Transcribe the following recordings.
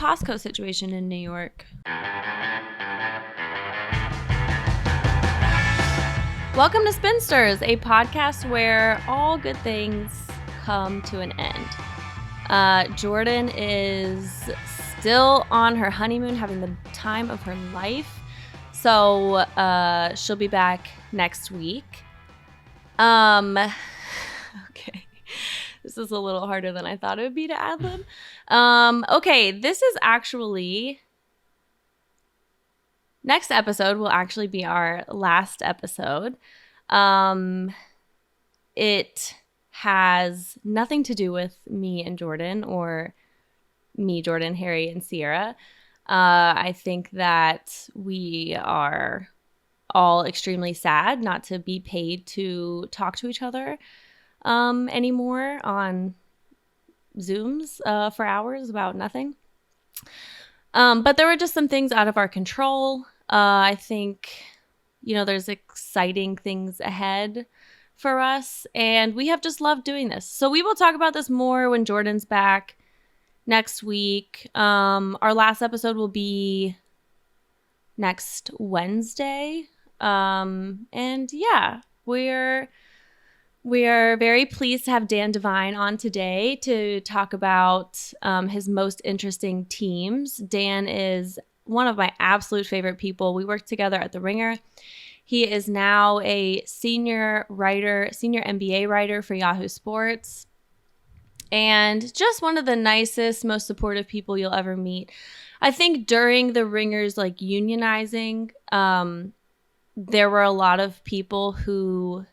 Costco situation in New York. Welcome to Spinsters, a podcast where all good things come to an end. Jordan is still on her honeymoon, having the time of her life. So she'll be back next week. Okay. This is a little harder than I thought it would be to ad-lib. Okay, this is actually... Next episode will actually be our last episode. It has nothing to do with me and Jordan or me, Jordan, Harry, and Sierra. I think that we are all extremely sad not to be paid to talk to each other anymore on Zooms for hours about nothing. But there were just some things out of our control. I think, there's exciting things ahead for us, and we have just loved doing this. So we will talk about this more when Jordan's back next week. Our last episode will be next Wednesday. And yeah, we are very pleased to have Dan Devine on today to talk about his most interesting teams. Dan is one of my absolute favorite people. We worked together at The Ringer. He is now a senior NBA writer for Yahoo Sports, and just one of the nicest, most supportive people you'll ever meet. I think during The Ringer's unionizing, there were a lot of people who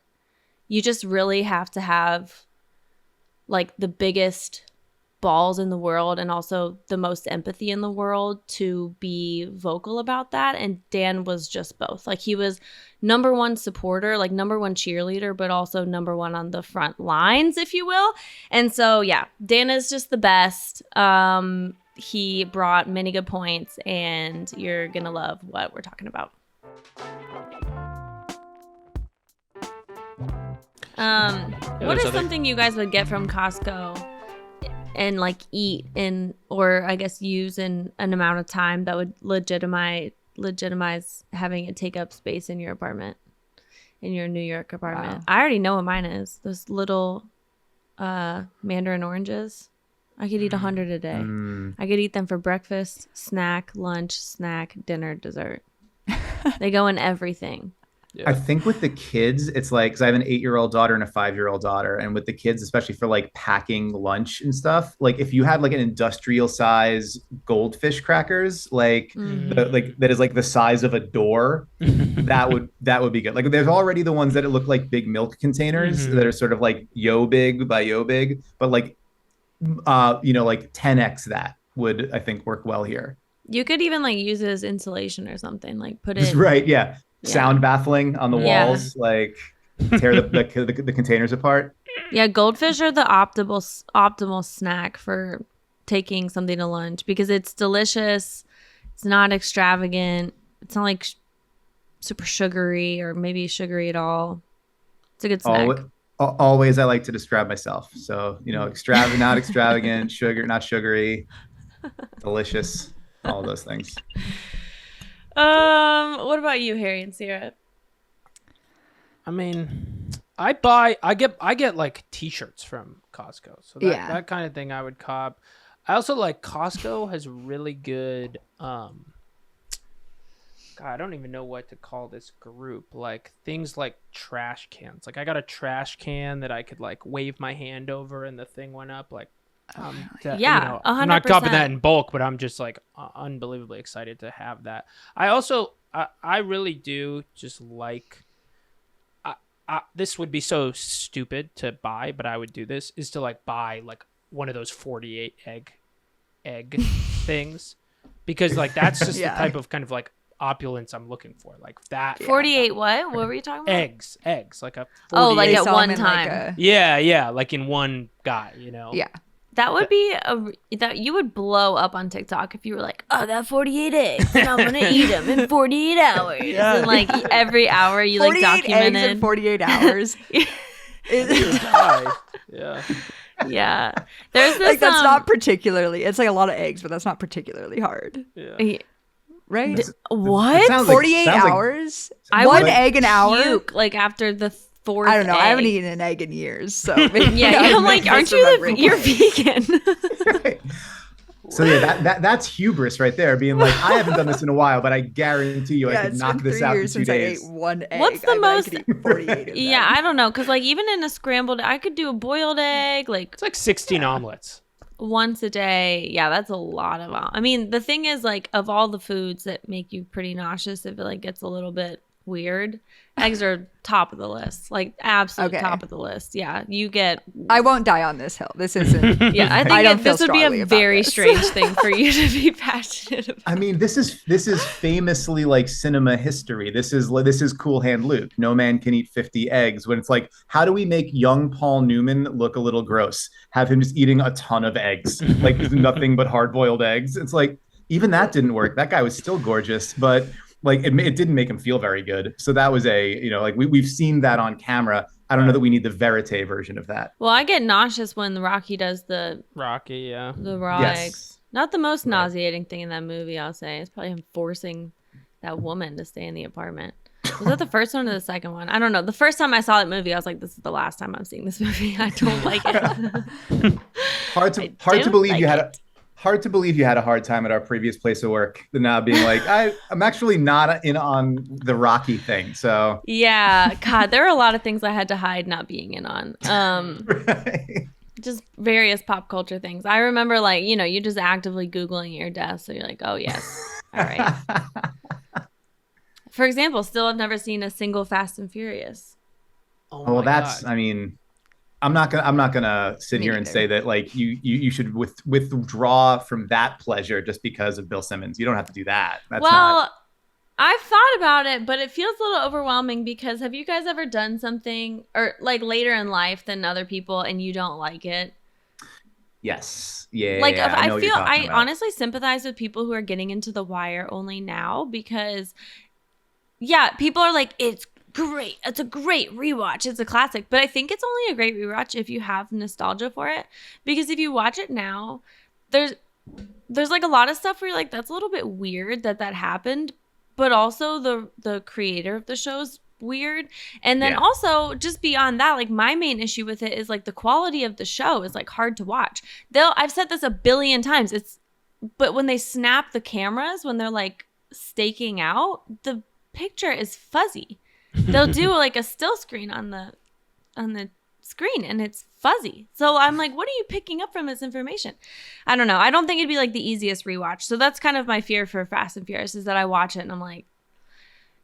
you just really have to have the biggest balls in the world and also the most empathy in the world to be vocal about that. And Dan was just both. He was number one supporter, number one cheerleader, but also number one on the front lines, if you will. And so, yeah, Dan is just the best. He brought many good points, and you're going to love what we're talking about. What is something you guys would get from Costco and eat in, or I guess use in an amount of time that would legitimize having it take up space in your apartment, in your New York apartment? Wow. I already know what mine is. Those little mandarin oranges. I could eat 100 a day. I could eat them for breakfast, snack, lunch, dinner, dessert. They go in everything. Yeah. I think with the kids, it's because I have an 8-year-old daughter and a 5-year-old daughter. And with the kids, especially for packing lunch and stuff, if you had an industrial size goldfish crackers, that is the size of a door, that would be good. There's already the ones that look like big milk containers that are sort of yo big by yo big, but 10x that would, I think, work well here. You could even use it as insulation or something, put it right. Yeah. Sound baffling on the walls, tear the containers apart. Yeah, goldfish are the optimal snack for taking something to lunch because it's delicious. It's not extravagant. It's not super sugary or maybe sugary at all. It's a good snack. Always I like to describe myself. So, extravagant, not extravagant, sugar, not sugary, delicious, all those things. What about you, Harry and Sierra? I mean, I get t-shirts from Costco. So that kind of thing I would cop. I also Costco has really good, God, I don't even know what to call this group. Things like trash cans. I got a trash can that I could wave my hand over and the thing went up. 100%. I'm not copping that in bulk, but I'm just unbelievably excited to have that. I also, I really do just this would be so stupid to buy, but I would do this, is to buy one of those 48 egg things, because that's just the type of kind of opulence I'm looking for, that. 48 what were you talking about? Eggs, a 48. At one time. Yeah, in one guy, Yeah. That would be that you would blow up on TikTok if you were that 48 eggs, and I'm gonna eat them in 48 hours. Yeah. And every hour you 48 documented eggs in 48 hours. Yeah. Yeah. There's this Like that's not particularly. It's like a lot of eggs, but that's not particularly hard, Yeah. right? What? sounds like- 48 sounds like- hours. I One would egg an hour. puke, like after the fourth I don't know. I haven't egg. eaten an egg in years, so maybe Yeah, I'm like, aren't you you're vegan? Right. So yeah, that's hubris right there. Being like, I haven't done this in a while, but I guarantee you, I could it's knock been this 3 out in years 2 since I days. ate one egg. What's the I bet most- I could eat 48 of Yeah, them. I don't know, because like even in a scrambled, I could do a boiled egg like It's like 16 omelets. once a day. Yeah, that's a lot of. I mean, the thing is, like, of all the foods that make you pretty nauseous, if it like gets a little bit weird, eggs are top of the list, like absolute Okay. top of the list. Yeah, you get. I won't die on this hill. This isn't. Yeah, I think I don't feel this would be strongly a about very this. strange thing for you to be passionate about. I mean, this is famously like cinema history. This is Cool Hand Luke. No man can eat 50 eggs. When it's like, how do we make young Paul Newman look a little gross? Have him just eating a ton of eggs, like nothing but hard-boiled eggs. It's like even that didn't work. That guy was still gorgeous, but like it didn't make him feel very good. So that was like we've seen that on camera. I don't know that we need the verite version of that. Well, I get nauseous when Rocky does the Rocky, yeah. raw Yes. eggs. Not the most Right. nauseating thing in that movie, I'll say. It's probably him forcing that woman to stay in the apartment. Was that the first one or the second one? I don't know. The first time I saw that movie, I was like, this is the last time I'm seeing this movie. I don't like it. Hard to believe you had hard to believe you had a hard time at our previous place of work. Now being like, I'm actually not in on the Rocky thing. So Yeah, God, there are a lot of things I had to hide not being in on. right. Just various pop culture things. I remember, like, you just actively Googling your death. So you're like, oh, yes. All right. For example, still have never seen a single Fast and Furious. Oh Well, my that's. God. I mean, I'm not gonna sit Me here and neither. say that like you should withdraw from that pleasure just because of Bill Simmons. You don't have to do that. That's Well, not. I've thought about it, but it feels a little overwhelming because have you guys ever done something or like later in life than other people and you don't like it? Yes. Yeah. Like yeah, if I know what you're talking I about. honestly sympathize with people who are getting into The Wire only now because yeah, people are like, it's great. It's a great rewatch. It's a classic. But I think it's only a great rewatch if you have nostalgia for it. Because if you watch it now, there's like a lot of stuff where you're like, that's a little bit weird that happened. But also the creator of the show's weird. And then Yeah. also just beyond that, like my main issue with it is like the quality of the show is like hard to watch. I've said this a billion times. But when they snap the cameras, when they're like staking out, the picture is fuzzy. They'll do like a still screen on the screen and it's fuzzy. So I'm like, what are you picking up from this information? I don't know. I don't think it'd be like the easiest rewatch. So that's kind of my fear for Fast and Furious is that I watch it and I'm like,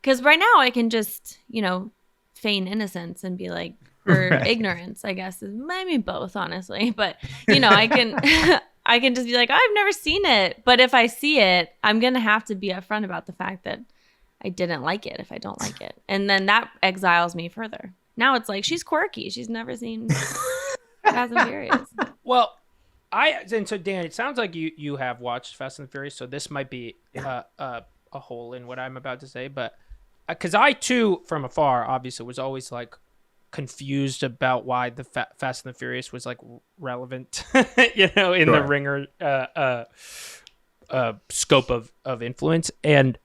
because right now I can just, feign innocence and be like, or Right. ignorance, I guess. I mean, both, honestly. But, I can I can just be like, I've never seen it. But if I see it, I'm going to have to be upfront about the fact that I didn't like it if I don't like it. And then that exiles me further. Now it's like, she's quirky. She's never seen Fast and Furious. Well, and so Dan, it sounds like you have watched Fast and Furious, so this might be a hole in what I'm about to say, but because I too, from afar, obviously was always like confused about why the Fast and the Furious was like relevant, in Sure. the ringer scope of influence, and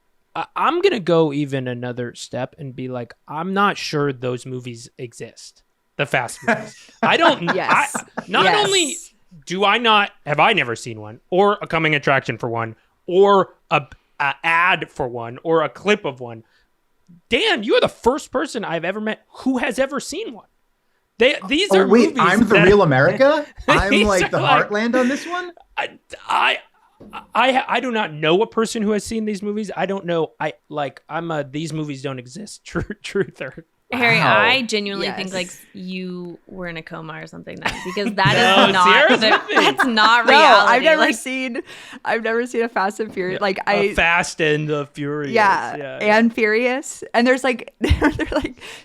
I'm gonna go even another step and be like, I'm not sure those movies exist. The Fast movies. I don't. Yes. Not Yes. only do I not have I never seen one, or a coming attraction for one, or a ad for one, or a clip of one. Dan, you are the first person I've ever met who has ever seen one. These are wait, movies I'm the that- real America? I'm These like are the like- heartland on this one? I do not know a person who has seen these movies. I don't know. I'm a these movies don't exist truther. Harry, Wow. I genuinely Yes. think like you were in a coma or something then, because that No, is not Sierra's with me. that's not No, reality. I've never Like, seen a Fast and Furious. Like Fast and the Furious. yeah, and Furious, and there's like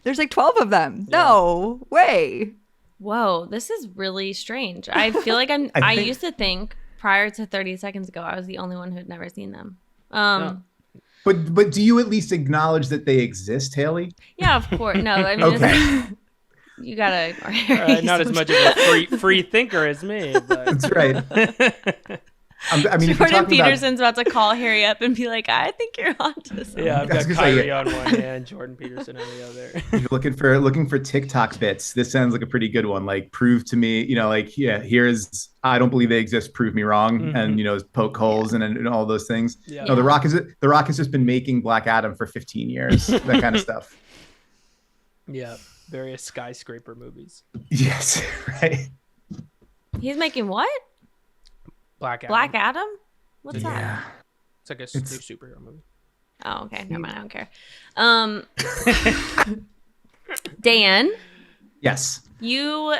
there's like 12 of them. No way. whoa, this is really strange. I feel like I think- used to think prior to 30 seconds ago I was the only one who had never seen them. No. But do you at least acknowledge that they exist, Haley? Yeah, of course. No, I mean, Okay. You gotta ignore Harry. Not as much of a free thinker as me. But... That's right. I mean, if you're Jordan talking Peterson's about to call Harry up and be like, "I think you're onto something." Yeah, I've got gonna Kyrie say, on one hand, Jordan Peterson on the other. you're looking for TikTok bits, this sounds like a pretty good one. Like, prove to me, like, yeah, here's I don't believe they exist. Prove me wrong, and poke holes and all those things. Yeah. No, the Rock has just been making Black Adam for 15 years. That kind of stuff. Yeah, various skyscraper movies. Yes, right. He's making what? Black Adam. Black Adam? What's Yeah. that? It's like a new superhero movie. Oh, okay. Never mind. I don't care. Dan, Yes. you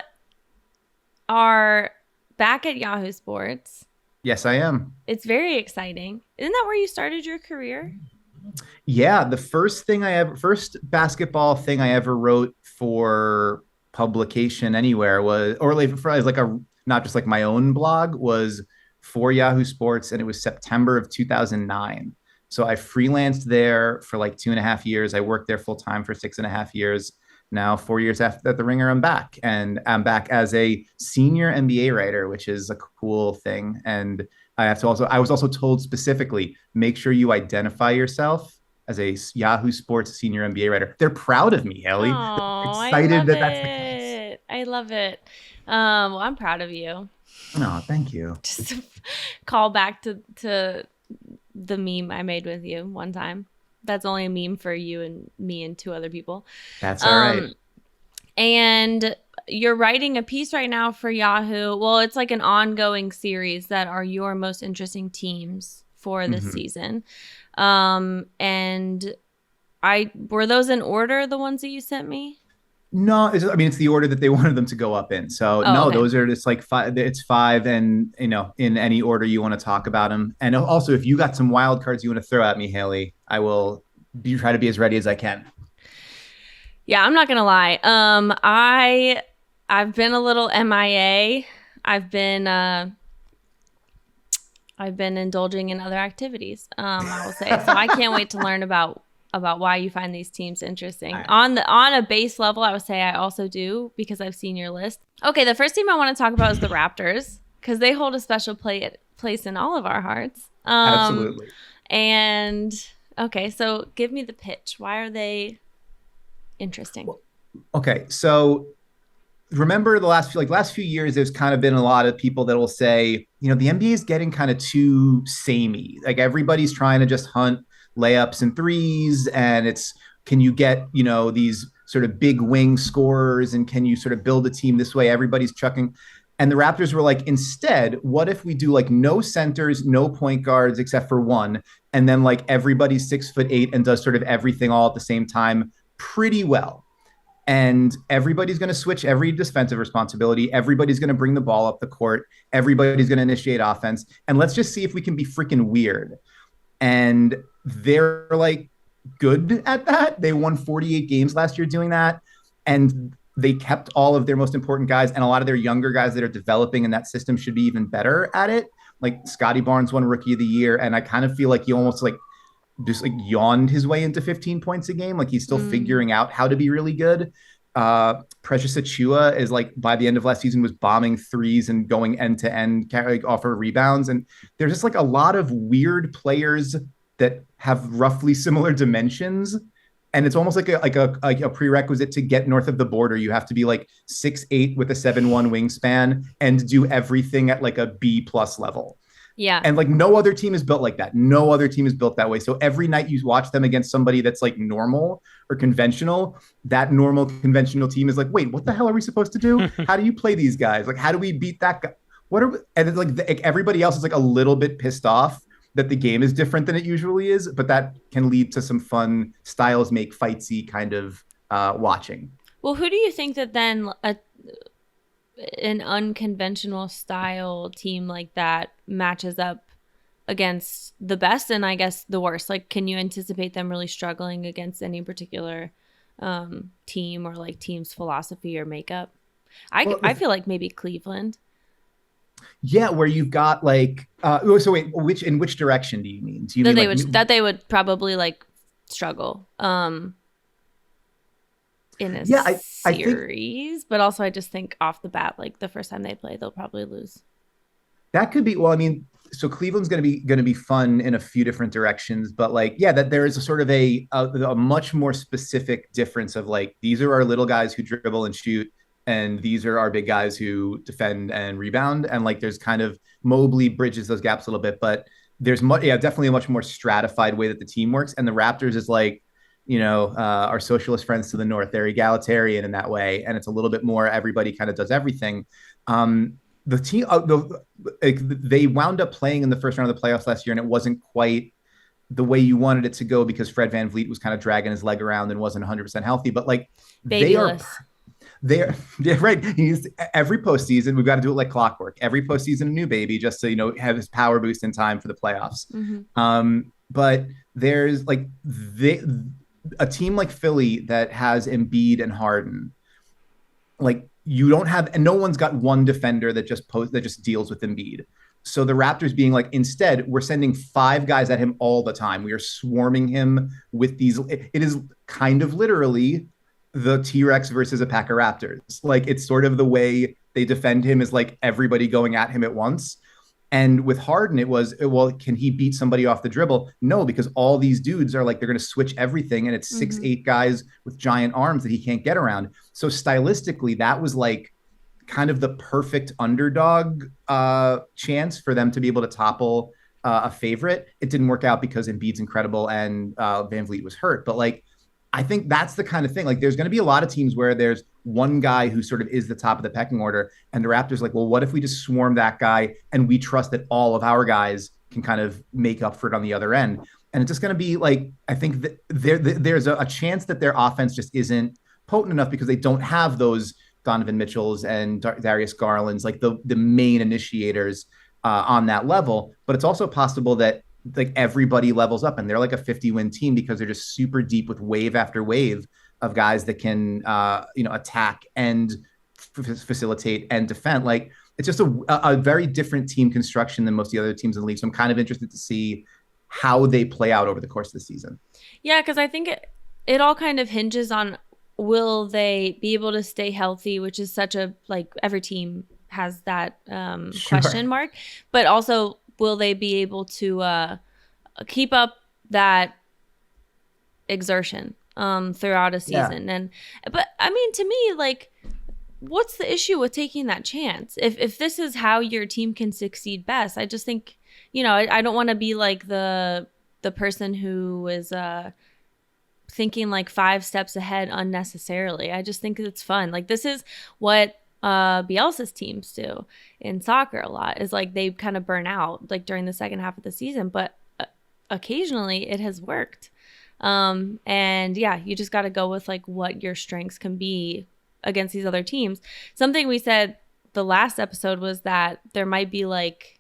are back at Yahoo Sports. Yes, I am. It's very exciting. Isn't that where you started your career? Yeah, the first basketball thing I ever wrote for publication anywhere was, or like for as like a not just like my own blog, was for Yahoo Sports, and it was September of 2009. So I freelanced there for like 2.5 years. I worked there full time for 6.5 years. Now, 4 years after the Ringer, I'm back, and I'm back as a senior NBA writer, which is a cool thing. And I was also told specifically, make sure you identify yourself as a Yahoo Sports senior NBA writer. They're proud of me, Haley. Oh, Excited that's the case. I love it. Well, I'm proud of you. Oh, thank you. Just to call back to the meme I made with you one time. That's only a meme for you and me and 2 other people. That's all right. And you're writing a piece right now for Yahoo. Well, it's like an ongoing series that are your most interesting teams for this season. And were those in order, the ones that you sent me? No, it's the order that they wanted them to go up in. So okay. Those are just like 5. It's 5, and in any order you want to talk about them. And also, if you got some wild cards you want to throw at me, Haley, I will try to be as ready as I can. Yeah, I'm not gonna lie. I've been a little MIA. I've been indulging in other activities. I will say. So I can't wait to learn about why you find these teams interesting. On a base level, I would say I also do, because I've seen your list. Okay, the first team I want to talk about is the Raptors, because they hold a special place in all of our hearts. Absolutely. And okay, so give me the pitch. Why are they interesting? Okay, so remember the last few years, there's kind of been a lot of people that will say, the NBA is getting kind of too samey. Like, everybody's trying to just hunt layups and threes, and can you get these sort of big wing scorers, and can you sort of build a team this way? Everybody's chucking, and the Raptors were like, instead, what if we do like no centers, no point guards except for one, and then like everybody's 6'8" and does sort of everything all at the same time pretty well, and everybody's going to switch every defensive responsibility, everybody's going to bring the ball up the court, everybody's going to initiate offense, and let's just see if we can be freaking weird. And they're like good at that. They won 48 games last year doing that. And they kept all of their most important guys, and a lot of their younger guys that are developing in that system should be even better at it. Like, Scotty Barnes won Rookie of the Year. And I kind of feel like he almost like just like yawned his way into 15 points a game. Like, he's still figuring out how to be really good. Precious Achua is like, by the end of last season, was bombing threes and going end to end, offer rebounds. And there's just like a lot of weird players that have roughly similar dimensions, and it's almost like a prerequisite to get north of the border. You have to be like 6'8" with a 7'1" wingspan and do everything at like a B+ level. Yeah. And like, no other team is built like that. No other team is built that way. So every night you watch them against somebody that's like normal or conventional, that normal conventional team is like, wait, what the hell are we supposed to do? How do you play these guys? Like, how do we beat that guy? And it's like everybody else is like a little bit pissed off that the game is different than it usually is, but that can lead to some fun styles make fightsy kind of watching. Well, who do you think that then an unconventional style team like that matches up against the best and I guess the worst? Like, can you anticipate them really struggling against any particular team or like team's philosophy or makeup? I feel like maybe Cleveland. Yeah, where you've got like so wait, in which direction do you mean? Do you mean that they would probably like struggle? in a Yeah, I think series, but also I just think off the bat, like the first time they play, they'll probably lose. that could be, well, I mean, so Cleveland's going to be fun in a few different directions, but like, yeah, that there is a sort of a much more specific difference of like, these are our little guys who dribble and shoot, and these are our big guys who defend and rebound. And like, there's kind of Mobley bridges those gaps a little bit, but there's yeah, definitely a much more stratified way that the team works. And the Raptors is like, our socialist friends to the north, they're egalitarian in that way, and it's a little bit more everybody kind of does everything. The team, they wound up playing in the first round of the playoffs last year, and it wasn't quite the way you wanted it to go because Fred VanVleet was kind of dragging his leg around and wasn't 100% healthy. But like, Babyless. they're yeah, right. Every postseason, we've got to do it like clockwork. Every postseason, a new baby, just to have his power boost in time for the playoffs. But there's like a team like Philly that has Embiid and Harden, like you don't have, and no one's got one defender that just deals with Embiid. So the Raptors being like, instead, we're sending 5 guys at him all the time. We are swarming him with these. It is kind of literally the T-Rex versus a pack of Raptors. Like, it's sort of the way they defend him is like everybody going at him at once. And with Harden, it was, well, can he beat somebody off the dribble? No, because all these dudes are like, they're going to switch everything. And it's 6'8" guys with giant arms that he can't get around. So stylistically, that was like kind of the perfect underdog chance for them to be able to topple a favorite. It didn't work out because Embiid's incredible and VanVleet was hurt. But like, I think that's the kind of thing. Like, there's going to be a lot of teams where there's one guy who sort of is the top of the pecking order, and the Raptors like, well, what if we just swarm that guy and we trust that all of our guys can kind of make up for it on the other end? And it's just going to be like, I think that there's a chance that their offense just isn't potent enough because they don't have those Donovan Mitchells and Darius Garlands, like the main initiators on that level. But it's also possible that like everybody levels up and they're like a 50-win team because they're just super deep with wave after wave of guys that can attack and facilitate and defend. Like, it's just a very different team construction than most of the other teams in the league. So I'm kind of interested to see how they play out over the course of the season. Yeah, because I think it all kind of hinges on, will they be able to stay healthy, which is such a, like, every team has that question mark, but also will they be able to keep up that exertion throughout a season? Yeah. But I mean, to me, like, what's the issue with taking that chance? If this is how your team can succeed best, I just think, I don't want to be like the person who is thinking like 5 steps ahead unnecessarily. I just think it's fun. Like, this is what Bielsa's teams do in soccer a lot, is like they kind of burn out like during the second half of the season, but occasionally it has worked. And yeah, you just got to go with like what your strengths can be against these other teams. Something we said the last episode was that there might be like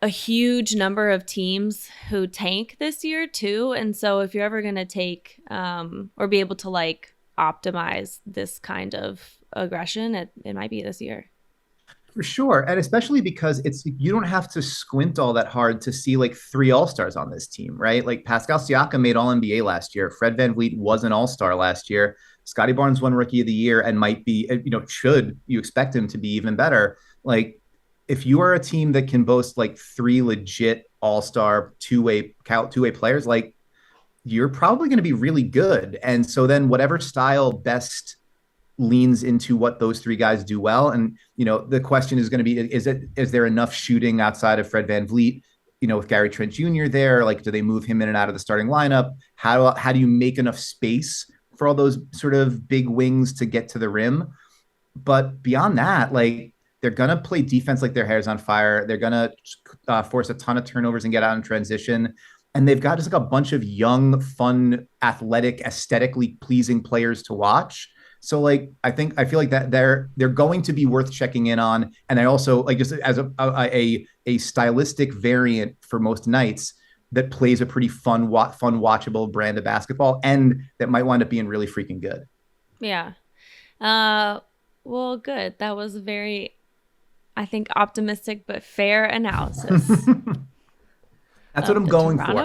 a huge number of teams who tank this year too. And so if you're ever going to take or be able to like optimize this kind of aggression, it might be this year. For sure. And especially because you don't have to squint all that hard to see like 3 all-stars on this team, right? Like, Pascal Siakam made All-NBA last year. Fred VanVleet was an all-star last year. Scotty Barnes won Rookie of the Year and might be, should you expect him to be even better? Like, if you are a team that can boast like 3 legit all-star two-way players, like, you're probably going to be really good. And so then whatever style best leans into what those 3 guys do well. And, the question is going to be, is there enough shooting outside of Fred VanVleet, with Gary Trent Jr. there? Like, do they move him in and out of the starting lineup? How do you make enough space for all those sort of big wings to get to the rim? But beyond that, like, they're going to play defense like their hair's on fire. They're going to force a ton of turnovers and get out in transition. And they've got just like a bunch of young, fun, athletic, aesthetically pleasing players to watch. So like, I feel like that they're going to be worth checking in on. And I also like, just as a stylistic variant for most nights that plays a pretty fun, watchable brand of basketball, and that might wind up being really freaking good. Yeah. Well, good. That was very, I think, optimistic but fair analysis. That's what I'm going for.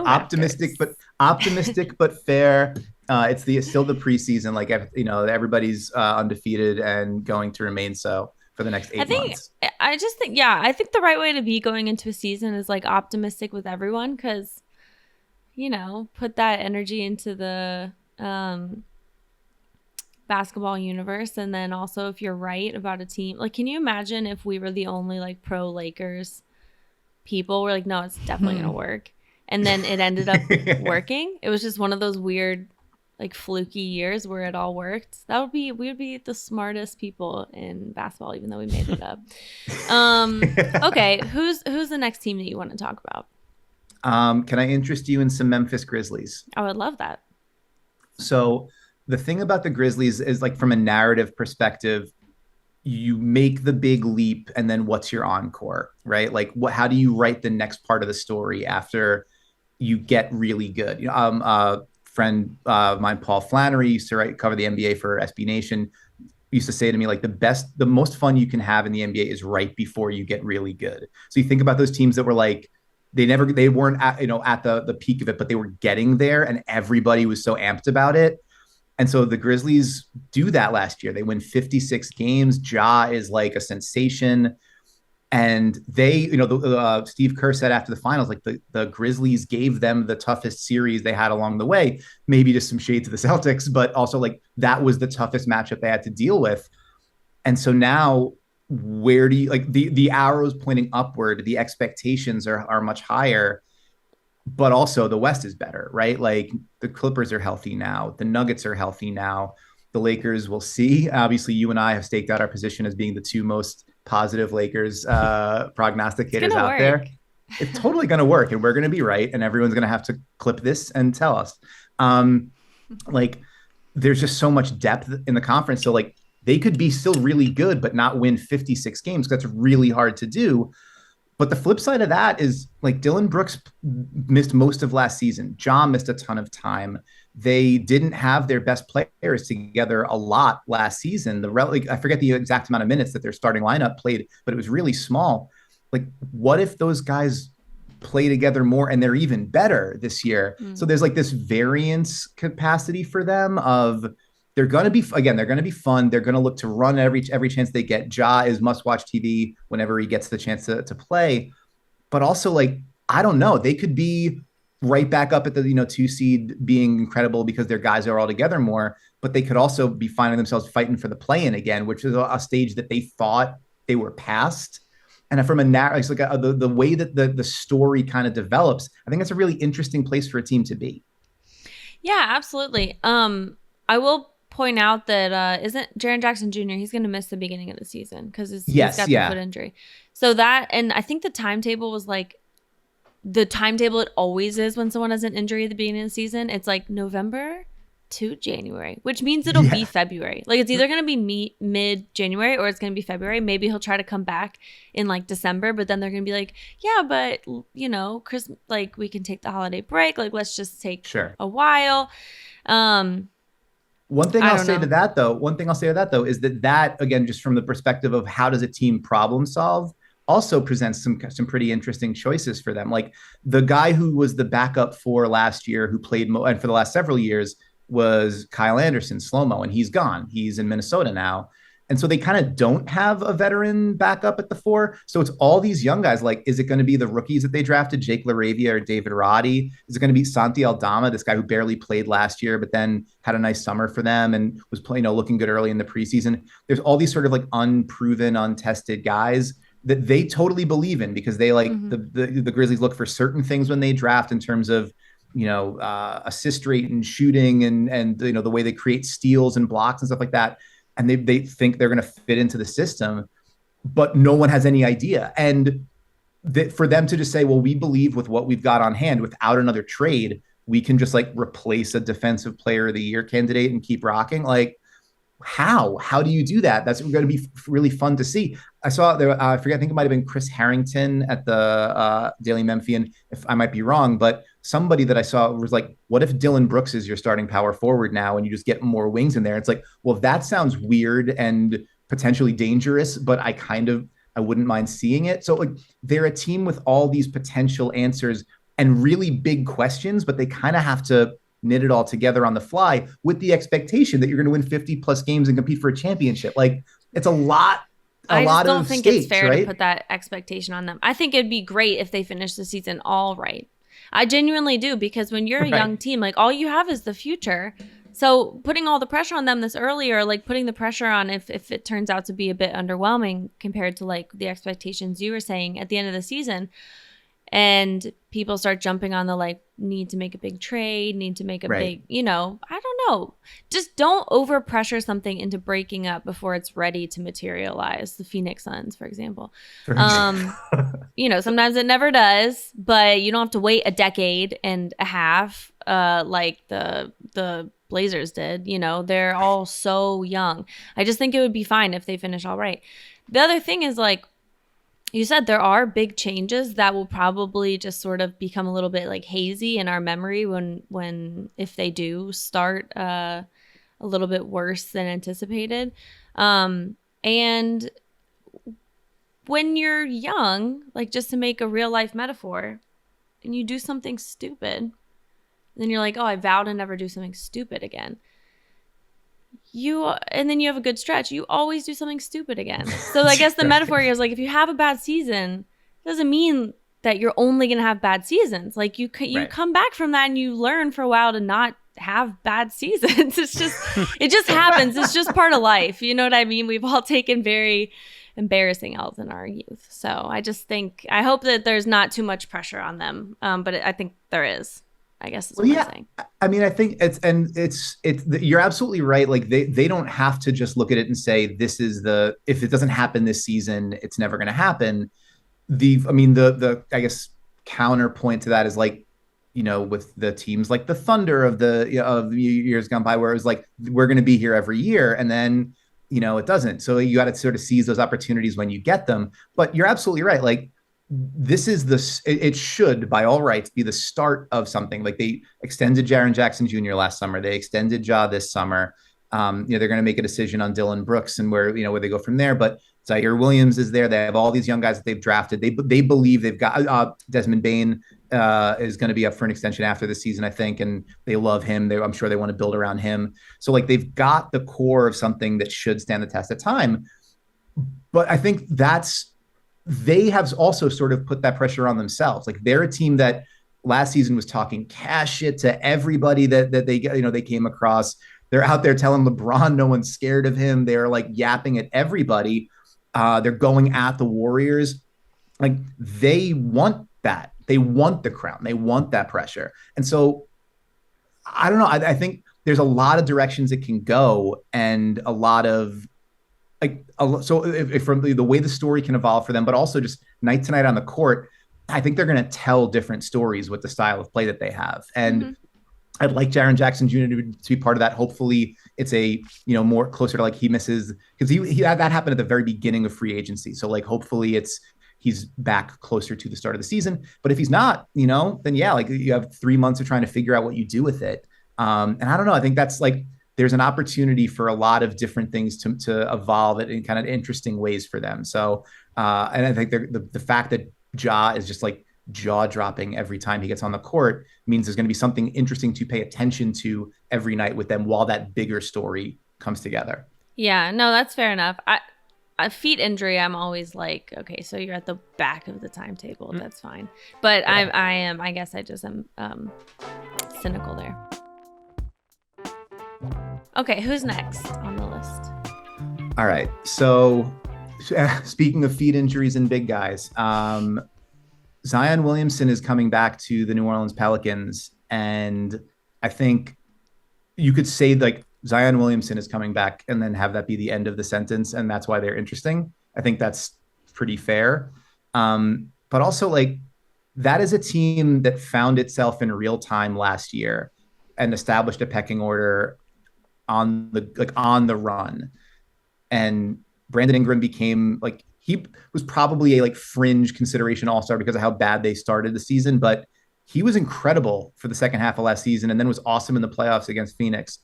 Optimistic but fair. It's still the preseason. Like, everybody's undefeated and going to remain so for the next 8 months. I just think, I think the right way to be going into a season is like optimistic with everyone, because, put that energy into the basketball universe. And then also, if you're right about a team, like, can you imagine if we were the only like pro Lakers people? We're like, no, it's definitely gonna work, and then it ended up working. It was just one of those weird, like, fluky years where it all worked. We would be the smartest people in basketball, even though we made it up. Okay, who's the next team that you want to talk about? Can I interest you in some Memphis Grizzlies? I would love that. So the thing about the Grizzlies is, like, from a narrative perspective, you make the big leap, and then what's your encore, right? Like, how do you write the next part of the story after you get really good? Friend of mine, Paul Flannery, used to cover the NBA for SB Nation, used to say to me, like, the most fun you can have in the NBA is right before you get really good. So you think about those teams that were like, they weren't at the peak of it, but they were getting there, and everybody was so amped about it. And so the Grizzlies do that last year. They win 56 games. Ja is like a sensation. And they, Steve Kerr said after the finals, like, the Grizzlies gave them the toughest series they had along the way, maybe just some shade to the Celtics, but also, like, that was the toughest matchup they had to deal with. And so now, where do you, like, the arrows pointing upward, the expectations are much higher, but also the West is better, right? Like, the Clippers are healthy now. The Nuggets are healthy now. The Lakers, we'll see. Obviously, you and I have staked out our position as being the two most positive Lakers prognosticators out there. It's totally going to work, and we're going to be right, and everyone's going to have to clip this and tell us. Like, there's just so much depth in the conference. So, like, they could be still really good, but not win 56 games. That's really hard to do. But the flip side of that is, like, Dillon Brooks missed most of last season. Ja missed a ton of time. They didn't have their best players together a lot last season. I forget the exact amount of minutes that their starting lineup played, but it was really small. Like, what if those guys play together more and they're even better this year? So there's, like, this variance capacity for them of, they're going to be fun. They're going to look to run every chance they get. Ja is must-watch TV whenever he gets the chance to play. But also, like, I don't know, they could be right back up at the 2 seed, being incredible because their guys are all together more. But they could also be finding themselves fighting for the play-in again, which is a stage that they thought they were past. And from it's like the way that the story kind of develops, I think that's a really interesting place for a team to be. Yeah, absolutely. I will point out that isn't Jaren Jackson Jr., he's going to miss the beginning of the season because he's got the foot injury. So that, and I think the timetable was like the timetable it always is when someone has an injury at the beginning of the season. It's like November to January, which means it'll be February. Like, it's either going to be mid-January or it's going to be February. Maybe he'll try to come back in like December, but then they're going to be like, yeah, but Christmas, like, we can take the holiday break. Like, let's just take a while. One thing I'll say to that though is that again, just from the perspective of how does a team problem solve, also presents some pretty interesting choices for them. Like, the guy who was the backup for last year, who played and for the last several years, was Kyle Anderson, slow-mo, and he's gone. He's in Minnesota now. And so they kind of don't have a veteran backup at the 4. So it's all these young guys. Like, is it going to be the rookies that they drafted, Jake LaRavia or David Roddy? Is it going to be Santi Aldama, this guy who barely played last year, but then had a nice summer for them and was playing, looking good early in the preseason? There's all these sort of, like, unproven, untested guys that they totally believe in, because they like the Grizzlies look for certain things when they draft in terms of, assist rate and shooting and the way they create steals and blocks and stuff like that. And they think they're going to fit into the system, but no one has any idea. And for them to just say, well, we believe with what we've got on hand without another trade, we can just, like, replace a defensive player of the year candidate and keep rocking. Like, how do you do that? That's going to be really fun to see. I saw there, I forget, I think it might've been Chris Harrington at the Daily Memphian, if I might be wrong, but somebody that I saw was like, what if Dillon Brooks is your starting power forward now and you just get more wings in there? It's like, well, that sounds weird and potentially dangerous, but I wouldn't mind seeing it. So, like, they're a team with all these potential answers and really big questions, but they kind of have to knit it all together on the fly with the expectation that you're going to win 50 plus games and compete for a championship. Like, it's a lot I just don't of think stakes, it's fair right? to put that expectation on them. I think it'd be great if they finish the season all right. I genuinely do, because when you're a young team, like, all you have is the future. So putting all the pressure on them this early, or like putting the pressure on if it turns out to be a bit underwhelming compared to like the expectations you were saying at the end of the season, and people start jumping on the like need to make a big trade, need to make a big, I don't know. Just don't over pressure something into breaking up before it's ready to materialize. The Phoenix Suns, for example. Sometimes it never does, but you don't have to wait a decade and a half like the Blazers did. They're all so young. I just think it would be fine if they finish all right. The other thing is, like you said, there are big changes that will probably just sort of become a little bit like hazy in our memory if they do start a little bit worse than anticipated. And when you're young, like, just to make a real life metaphor, and you do something stupid, then you're like, oh, I vow to never do something stupid again. And then you have a good stretch, you always do something stupid again. So I guess the metaphor here is like, if you have a bad season, it doesn't mean that you're only going to have bad seasons. Like, you come back from that and you learn for a while to not have bad seasons. It just happens. It's just part of life. You know what I mean? We've all taken very embarrassing L's in our youth. So I hope that there's not too much pressure on them. But I think there is. I guess is what I'm saying. I mean, I think you're absolutely right. Like, they don't have to just look at it and say, if it doesn't happen this season, it's never going to happen. The I guess counterpoint to that is, like, with the teams like the Thunder of years gone by, where it was like, we're going to be here every year, and then, it doesn't. So you got to sort of seize those opportunities when you get them. But you're absolutely right. Like, it should by all rights be the start of something. Like, they extended Jaren Jackson Jr. last summer. They extended Ja this summer. They're going to make a decision on Dylan Brooks and where they go from there. But Zaire Williams is there. They have all these young guys that they've drafted. They believe they've got Desmond Bane is going to be up for an extension after the season, I think, and they love him. I'm sure they want to build around him. So, like, they've got the core of something that should stand the test of time. But I think they have also sort of put that pressure on themselves. Like, they're a team that last season was talking cash shit to everybody that they came across. They're out there telling LeBron no one's scared of him. They're like yapping at everybody. They're going at the Warriors. Like, they want that. They want the crown. They want that pressure. And so, I don't know. I think there's a lot of directions it can go, and a lot of, if from the way the story can evolve for them, but also just night to night on the court, I think they're going to tell different stories with the style of play that they have. And I'd like Jaren Jackson Jr. to be part of that. Hopefully it's more closer to, like, he misses, because he that happened at the very beginning of free agency. So, like, hopefully he's back closer to the start of the season. But if he's not, then yeah, like, you have 3 months of trying to figure out what you do with it. And I don't know. I think that's, like, there's an opportunity for a lot of different things to evolve it in kind of interesting ways for them. So, and I think the fact that Ja is just like jaw dropping every time he gets on the court means there's going to be something interesting to pay attention to every night with them while that bigger story comes together. Yeah, no, that's fair enough. A feet injury, I'm always like, okay, so you're at the back of the timetable. That's fine. But yeah. I guess I just am cynical there. Okay, who's next on the list? All right. So speaking of feet injuries and big guys, Zion Williamson is coming back to the New Orleans Pelicans. And I think you could say, like, Zion Williamson is coming back and then have that be the end of the sentence. And that's why they're interesting. I think that's pretty fair. But also, like, that is a team that found itself in real time last year and established a pecking order on the run. And Brandon Ingram became, like, he was probably a, like, fringe consideration all-star because of how bad they started the season, but he was incredible for the second half of last season and then was awesome in the playoffs against Phoenix.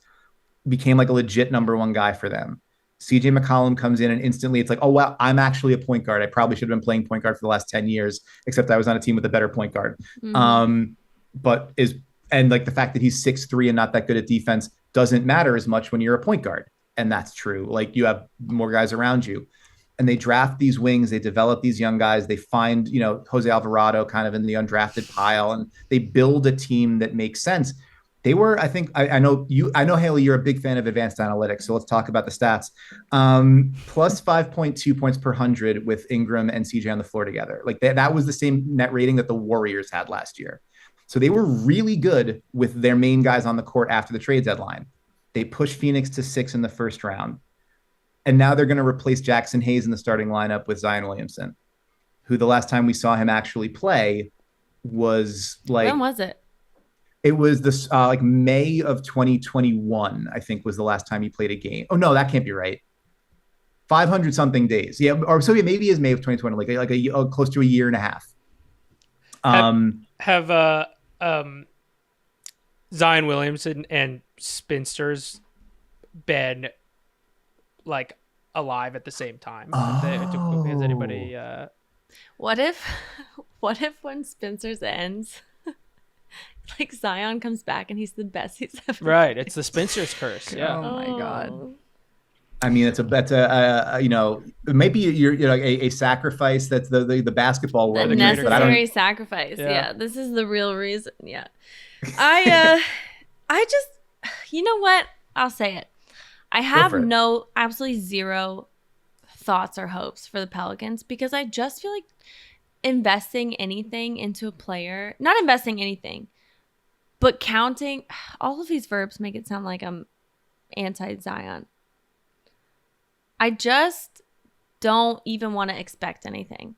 Became, like, a legit number one guy for them. CJ McCollum comes in and instantly it's like, oh, wow, I'm actually a point guard. I probably should have been playing point guard for the last 10 years, except I was on a team with a better point guard. But is And like the fact that he's 6'3" and not that good at defense doesn't matter as much when you're a point guard. And that's true. Like you have more guys around you. And they draft these wings, they develop these young guys, they find, Jose Alvarado kind of in the undrafted pile, and they build a team that makes sense. They were, I think, I know Haley, you're a big fan of advanced analytics, so let's talk about the stats. Plus 5.2 points per 100 with Ingram and CJ on the floor together. Like that was the same net rating that the Warriors had last year. So they were really good with their main guys on the court after the trade deadline. They pushed Phoenix to 6 in the first round. And now they're going to replace Jackson Hayes in the starting lineup with Zion Williamson, who the last time we saw him actually play was like... When was it? It was this like May of 2021, I think, was the last time he played a game. Oh, no, that can't be right. 500 something days. Yeah. Or so maybe it is May of 2020, like a close to a year and a half. Have Zion Williamson and spinsters been like alive at the same time? Has anybody What if when Spencer's ends, like Zion comes back and he's the best he's ever right been? It's the spinster's curse. Yeah. Oh my God. I mean, that's maybe you're like a sacrifice that's the basketball world. A necessary sacrifice. Yeah. This is the real reason. Yeah. I just, you know what? I'll say it. I have absolutely zero thoughts or hopes for the Pelicans because I just feel like investing anything into a player, not investing anything, but counting, all of these verbs make it sound like I'm anti-Zion. I just don't even want to expect anything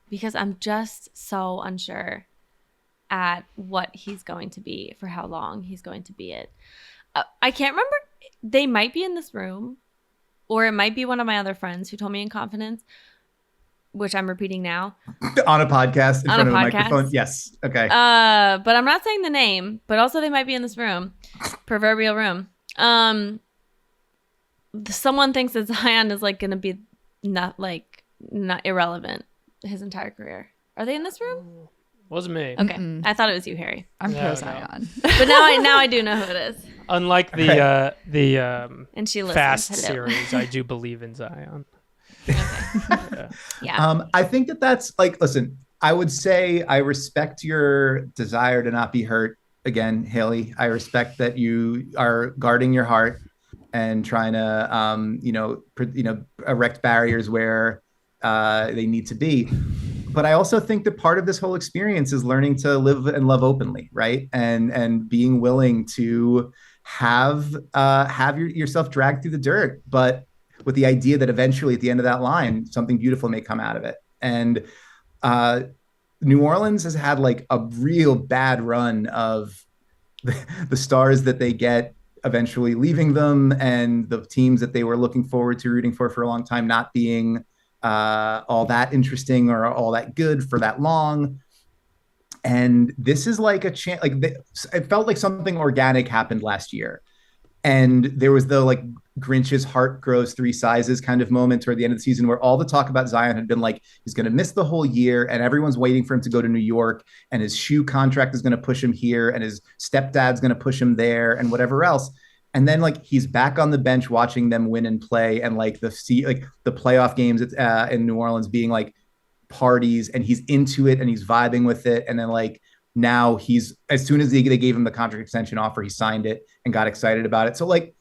because I'm just so unsure at what he's going to be, for how long he's going to be it. I can't remember. They might be in this room, or it might be one of my other friends who told me in confidence, which I'm repeating now. On a podcast in front of a microphone? Yes. Okay. But I'm not saying the name, but also they might be in this room, proverbial room. Someone thinks that Zion is like going to be not irrelevant his entire career. Are they in this room? Wasn't me. Okay. Mm-mm. I thought it was you, Harry. I'm pro Zion. But now I do know who it is. Unlike the and she Fast Hello. series, I do believe in Zion. Okay. Yeah. I think that's like, listen, I would say I respect your desire to not be hurt. Again, Haley, I respect that you are guarding your heart and trying to, erect barriers where they need to be. But I also think that part of this whole experience is learning to live and love openly, right? And being willing to have yourself dragged through the dirt, but with the idea that eventually at the end of that line, something beautiful may come out of it. And New Orleans has had like a real bad run of the stars that they get eventually leaving them, and the teams that they were looking forward to rooting for a long time not being all that interesting or all that good for that long. And this is like a chance, it felt like something organic happened last year. And there was the like Grinch's heart grows 3 sizes kind of moment toward the end of the season where all the talk about Zion had been like, he's going to miss the whole year and everyone's waiting for him to go to New York and his shoe contract is going to push him here and his stepdad's going to push him there and whatever else. And then like he's back on the bench watching them win and play, and like the playoff games in New Orleans being like parties, and he's into it and he's vibing with it. And then like now he's, as soon as they gave him the contract extension offer, he signed it and got excited about it. So like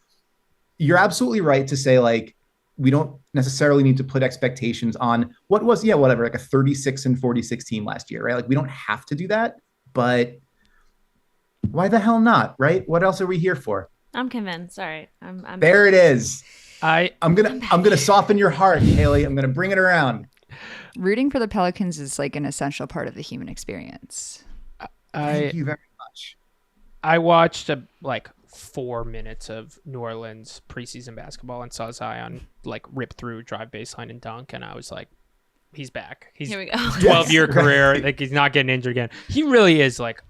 you're absolutely right to say like we don't necessarily need to put expectations on what was like a 36-46 team last year, right? Like we don't have to do that, but why the hell not, right? What else are we here for? I'm convinced. All right. I'm there it is. I'm gonna back. soften your heart, Haley. I'm gonna bring it around. Rooting for the Pelicans is like an essential part of the human experience. Thank you very much. I watched like 4 minutes of New Orleans preseason basketball and saw Zion like rip through, drive baseline, and dunk, and I was like, he's back. He's Here we go. 12-year career. Like he's not getting injured again. He really is like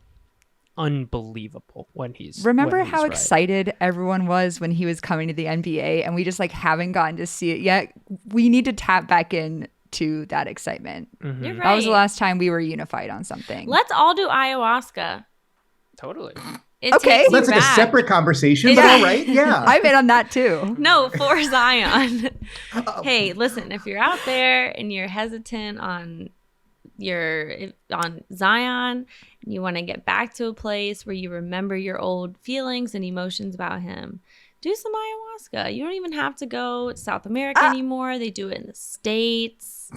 unbelievable when he's. Remember how excited everyone was when he was coming to the NBA, and we just like haven't gotten to see it yet. We need to tap back in to that excitement. Mm-hmm. You're right. That was the last time we were unified on something. Let's all do ayahuasca. Totally. It Okay. takes Well, you that's like a back. separate conversation, but all right, yeah. I'm in on that too. No, for Zion. Hey, listen, if you're out there and you're hesitant on Zion and you want to get back to a place where you remember your old feelings and emotions about him, do some ayahuasca. You don't even have to go to South America anymore. They do it in the States.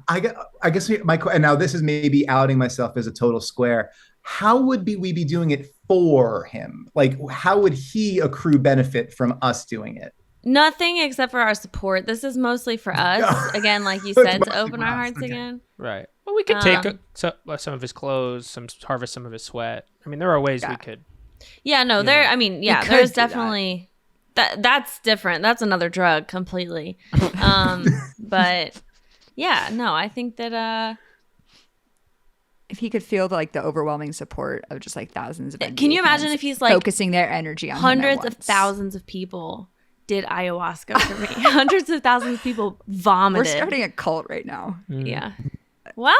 I guess and now this is maybe outing myself as a total square. How would we be doing it for him? Like, how would he accrue benefit from us doing it? Nothing except for our support. This is mostly for us. Again, like you It's said, to mostly open for our us, hearts okay. again. Right. Well, we could take some of his clothes, harvest some of his sweat. I mean, there are ways we could. Yeah, no, there. know. I mean, yeah, could there's do that. definitely that's different. That's another drug completely. But yeah, no, I think that If he could feel the overwhelming support of just thousands of can you NBA imagine fans if he's like focusing their energy on him at hundreds of once? thousands of people did ayahuasca for me. Hundreds of thousands of people vomited. We're starting a cult right now. Yeah. Well,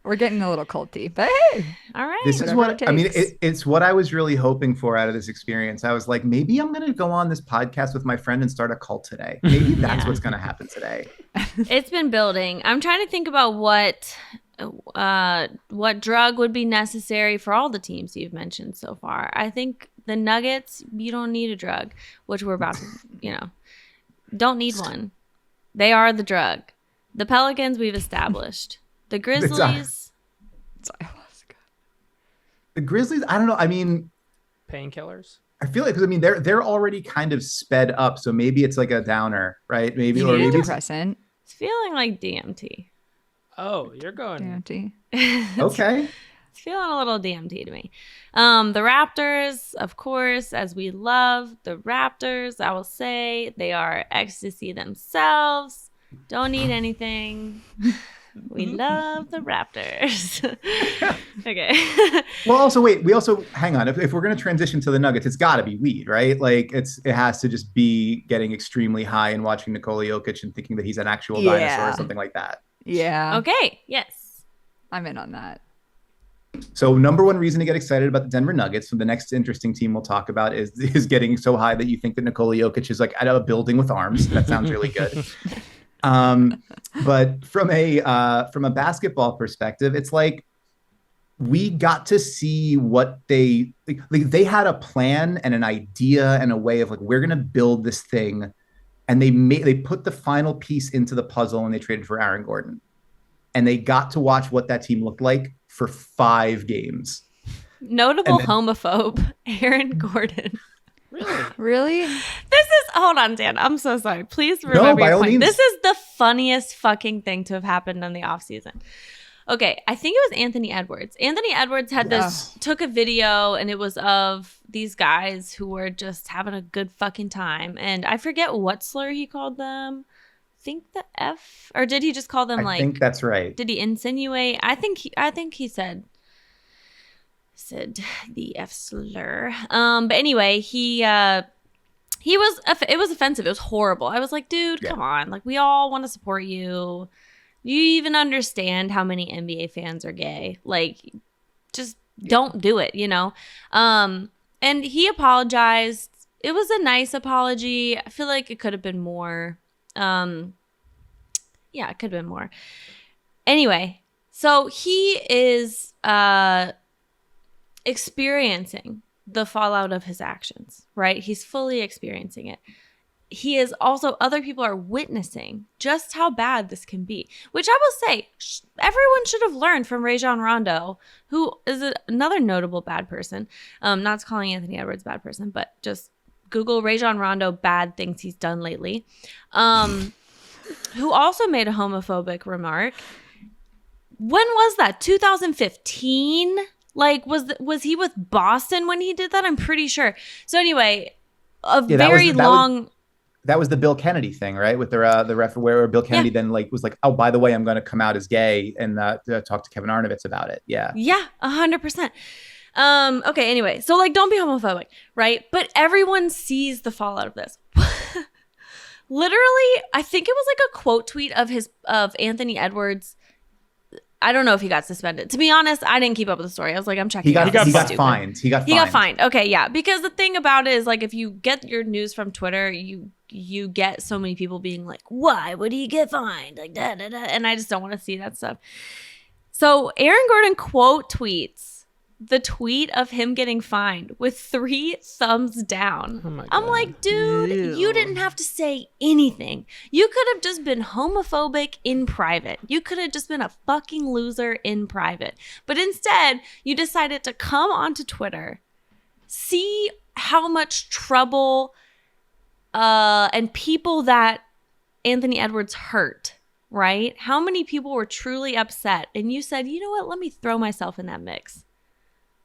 We're getting a little culty, but hey, all right. This is Whatever what it I mean. takes. It's what I was really hoping for out of this experience. I was like, maybe I'm going to go on this podcast with my friend and start a cult today. Maybe that's Yeah. what's going to happen today. It's been building. I'm trying to think about what drug would be necessary for all the teams you've mentioned so far. I think the Nuggets, you don't need a drug, which we're about to, don't need one. They are the drug. The Pelicans, we've established. The Grizzlies, it's ayahuasca. The Grizzlies, I don't know. I mean, Painkillers. I feel like, because I mean, they're already kind of sped up, so maybe it's like a downer, right? Maybe, You or need a maybe it's, depressant. it's feeling like DMT. Oh, you're going. DMT. okay. It's feeling a little DMT to me. The Raptors, of course, as we love the Raptors, I will say they are ecstasy themselves. Don't need anything. We love the Raptors. Okay. Well, also wait. We also hang on. If we're going to transition to the Nuggets, it's got to be weed, right? Like it has to just be getting extremely high and watching Nikola Jokic and thinking that he's an actual dinosaur or something like that. Yeah. Okay. Yes. I'm in on that. So number one reason to get excited about the Denver Nuggets, so the next interesting team we'll talk about is getting so high that you think that Nikola Jokic is like at a building with arms. That sounds really good. But from a basketball perspective, it's like we got to see what they had a plan and an idea and a way of like, we're going to build this thing. And they put the final piece into the puzzle and they traded for Aaron Gordon. And they got to watch what that team looked like for 5 games. Notable homophobe, Aaron Gordon. Really? Hold on, Dan. I'm so sorry. Please remember by your all point. means. This is the funniest fucking thing to have happened in the offseason. Okay, I think it was Anthony Edwards. Anthony Edwards had took a video and it was of these guys who were just having a good fucking time. And I forget what slur he called them. I think the F, or did he just call them I think that's right. Did he insinuate? I think he said the F slur. But anyway, it was offensive. It was horrible. I was like, dude, come on. Like, we all want to support you. You even understand how many NBA fans are gay. Like, just don't do it, And he apologized. It was a nice apology. I feel like it could have been more. It could have been more. Anyway, so he is experiencing the fallout of his actions, right? He's fully experiencing it. He is also, other people are witnessing just how bad this can be, which I will say, everyone should have learned from Rajon Rondo, who is another notable bad person. Not calling Anthony Edwards a bad person, but just Google Rajon Rondo bad things he's done lately. Who also made a homophobic remark. When was that? 2015? Like, was he with Boston when he did that? I'm pretty sure. So anyway, that was the Bill Kennedy thing, right? With the ref, where Bill Kennedy then was like, oh, by the way, I'm going to come out as gay and talk to Kevin Arnovitz about it. Yeah. Yeah, 100%. Okay, anyway, so don't be homophobic, right? But everyone sees the fallout of this. Literally, I think it was a quote tweet of Anthony Edwards I don't know if he got suspended. To be honest, I didn't keep up with the story. I was like, I'm checking. He got stupid. fined. He got fined. Okay, yeah. Because the thing about it is, like, if you get your news from Twitter, you get so many people being like, why would he get fined? Like, da, da, da. And I just don't want to see that stuff. So Aaron Gordon quote tweets the tweet of him getting fined with 3 thumbs down. Oh my God. I'm like, dude, you didn't have to say anything. You could have just been homophobic in private. You could have just been a fucking loser in private. But instead, you decided to come onto Twitter, see how much trouble and people that Anthony Edwards hurt, right? How many people were truly upset? And you said, you know what? Let me throw myself in that mix.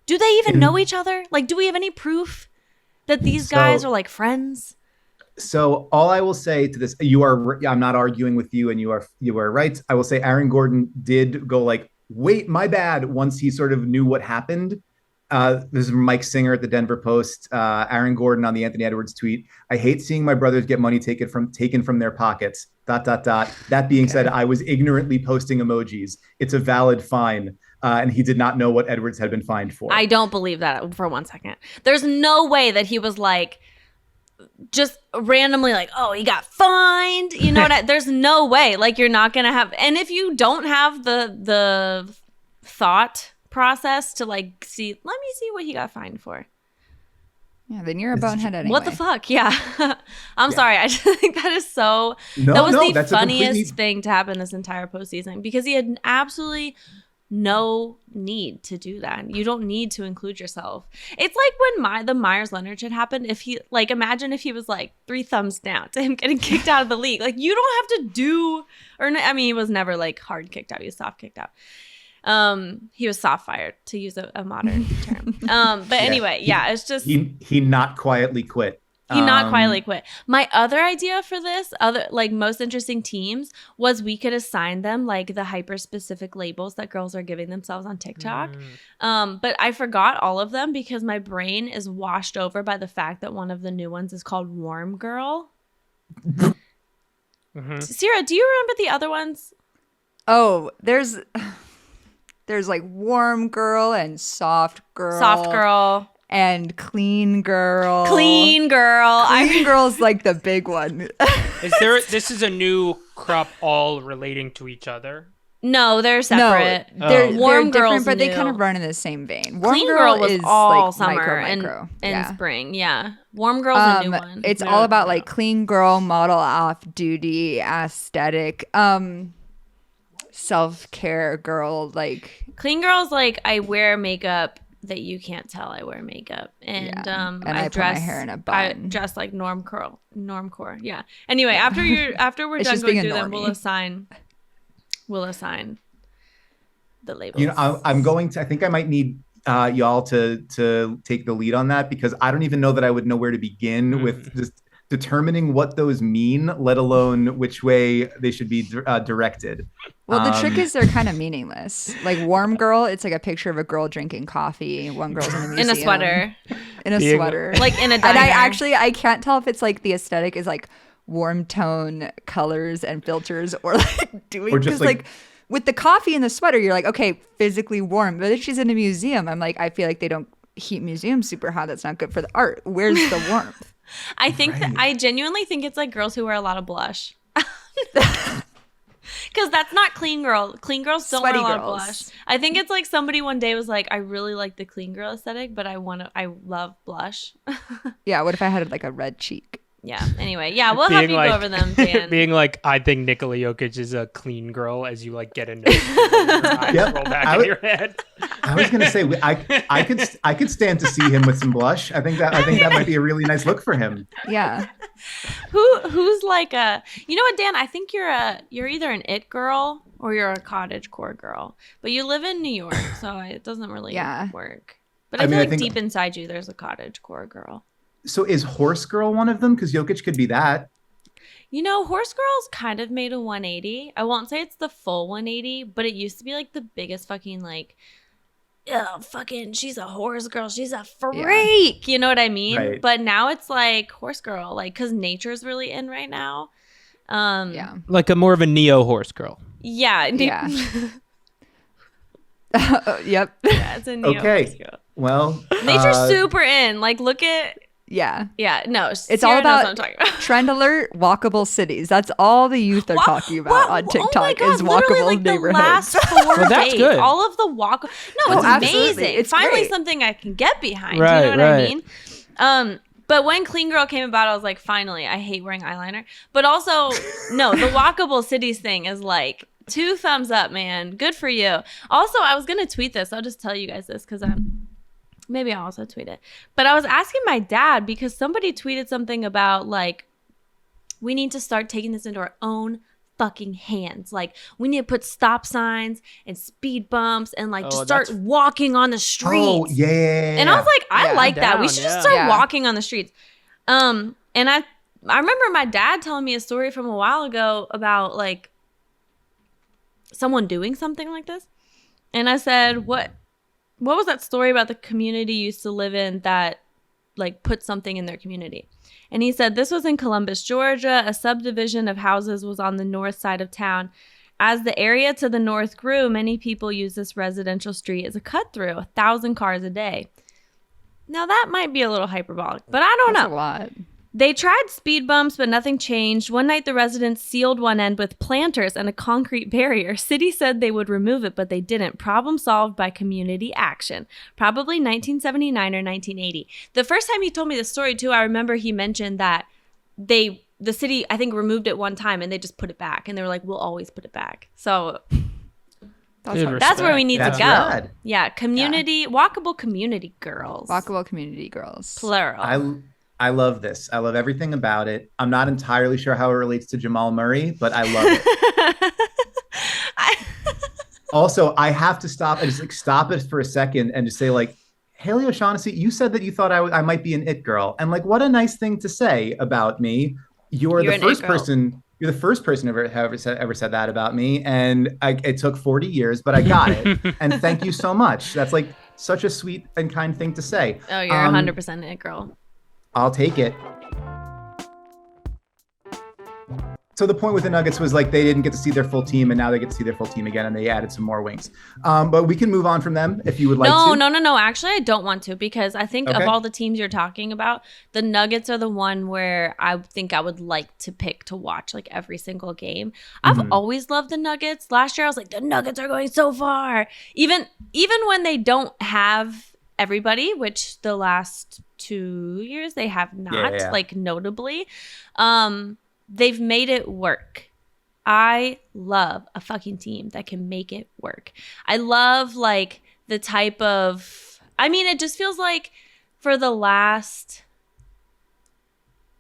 Do they even know each other? Like, do we have any proof that these guys are like friends? So all I will say to this, I'm not arguing with you, and you are right. I will say Aaron Gordon did go like, wait, my bad, once he sort of knew what happened. This is Mike Singer at the Denver Post. Aaron Gordon on the Anthony Edwards tweet. I hate seeing my brothers get money taken from their pockets. ... That being said, I was ignorantly posting emojis. It's a valid fine. And he did not know what Edwards had been fined for. I don't believe that for 1 second. There's no way that he was like, just randomly like, oh, he got fined. You know what? There's no way. Like, you're not going to have, and if you don't have the thought process to like let me see what he got fined for. Yeah, then you're a bonehead anyway. What the fuck? Yeah. I'm sorry. I just think that is so, that was the funniest thing to happen this entire postseason, because he had absolutely no need to do that. You don't need to include yourself. It's like when the Myers-Leonard shit happened. If he, like, imagine if he was like 3 thumbs down to him getting kicked out of the league. Like, you don't have to do, or I mean, he was never like hard kicked out. He was soft kicked out. He was soft fired, to use a modern term. But anyway, it's just he not quietly quit. He not quietly quit. My other idea for this, like most interesting teams, was we could assign them like the hyper specific labels that girls are giving themselves on TikTok. But I forgot all of them because my brain is washed over by the fact that one of the new ones is called Warm Girl. Sierra, do you remember the other ones? Oh, there's like Warm Girl and Soft Girl. Soft Girl. And Clean Girl. Clean Girl. Clean Girl's like the big one. This is a new crop all relating to each other? No, they're separate. No, they're Warm different, Girl's but new. they kind of run in the same vein. Warm Clean Girl was is all like summer micro. and spring. Yeah. Warm Girl's a new one. It's all about like clean girl, model off duty, aesthetic, self-care girl. Like Clean Girl's like, I wear makeup that you can't tell I wear makeup, and I put my hair in a bun. I dress like normcore. Yeah. Anyway, after we're done going through them, we'll assign the labels. You know, I'm going to. I think I might need y'all to take the lead on that, because I don't even know that I would know where to begin with just determining what those mean, let alone which way they should be directed. Well, the trick is they're kind of meaningless. Like Warm Girl, it's like a picture of a girl drinking coffee. One girl's in a museum. In a sweater. Like in a diner. And I can't tell if it's like the aesthetic is like warm tone colors and filters, or like doing, because like with the coffee and the sweater, you're like, okay, physically warm. But if she's in a museum, I'm like, I feel like they don't heat museums super hot. That's not good for the art. Where's the warmth? I think I genuinely think it's like girls who wear a lot of blush. Because that's not Clean Girl. Clean girls don't wear a lot of blush. I think it's like somebody one day was like, I really like the Clean Girl aesthetic, but I love blush. Yeah, what if I had like a red cheek? Yeah. Anyway, yeah, we'll have you go over them, Dan. Being like, I think Nikola Jokic is a clean girl, as you like get into your eyes roll back in your head. I was gonna say I could stand to see him with some blush. I think that might be a really nice look for him. Yeah. Who's like you know what, Dan? I think you're either an it girl or you're a cottagecore girl, but you live in New York, so it doesn't really work. But I feel like deep inside you, there's a cottagecore girl. So is Horse Girl one of them? Because Jokic could be that. You know, Horse Girl's kind of made a 180. I won't say it's the full 180, but it used to be like the biggest fucking like, oh, fucking, she's a horse girl. She's a freak. Yeah. You know what I mean? Right. But now it's like Horse Girl, like, because nature's really in right now. Like more of a neo horse girl. Yeah. Yeah. Yep. Yeah, it's in Neo Okay. Mexico. Well, Nature's super in. Like, look at. Yeah. No, It's Sierra all knows about what I'm talking about. trend alert, walkable cities. That's all the youth are talking about on TikTok oh my God, is literally, walkable like, neighborhoods. The last 4 Well, that's days, good. all of the No, Oh, it's absolutely. amazing. It's finally great. something I can get behind. Right, Do you know what right. I mean? But when Clean Girl came about, I was like, finally, I hate wearing eyeliner. But also, no, the walkable cities thing is like 2 thumbs up, man. Good for you. Also, I was gonna tweet this. I'll just tell you guys this because maybe I'll also tweet it. But I was asking my dad because somebody tweeted something about like, we need to start taking this into our own fucking hands. Like, we need to put stop signs and speed bumps and like just start walking on the streets. Oh, yeah. And I was like, I like that. We down, should just yeah. start Yeah. walking on the streets. And I remember my dad telling me a story from a while ago about like someone doing something like this. And I said, what was that story about the community you used to live in that like put something in their community? And he said, this was in Columbus, Georgia. A subdivision of houses was on the north side of town. As the area to the north grew, many people used this residential street as a cut through, 1,000 cars a day. Now that might be a little hyperbolic, but I don't That's know. a lot. They tried speed bumps, but nothing changed. One night, the residents sealed one end with planters and a concrete barrier. City said they would remove it, but they didn't. Problem solved by community action. Probably 1979 or 1980. The first time he told me the story, too, I remember he mentioned that the city, I think, removed it one time, and they just put it back. And they were like, we'll always put it back. So Dude, that's where we need That's to go. rad. Yeah, walkable community girls. Walkable community girls. Plural. I love this. I love everything about it. I'm not entirely sure how it relates to Jamal Murray, but I love it. Also, I have to stop and just like stop it for a second and just say like, Haley O'Shaughnessy, you said that you thought I might be an it girl. And like, what a nice thing to say about me. You're the first person. You're the first person ever said that about me. And it took 40 years, but I got it. And thank you so much. That's like such a sweet and kind thing to say. Oh, you're 100% an it girl. I'll take it. So the point with the Nuggets was like they didn't get to see their full team, and now they get to see their full team again, and they added some more wings. But we can move on from them if you would like to. No. Actually, I don't want to because I think of all the teams you're talking about, the Nuggets are the one where I think I would like to pick to watch like every single game. I've always loved the Nuggets. Last year, I was like, the Nuggets are going so far. Even when they don't have everybody, which the last 2 years they have not, like notably. They've made it work. I love a fucking team that can make it work. I love like the type of, I mean, it just feels like for the last,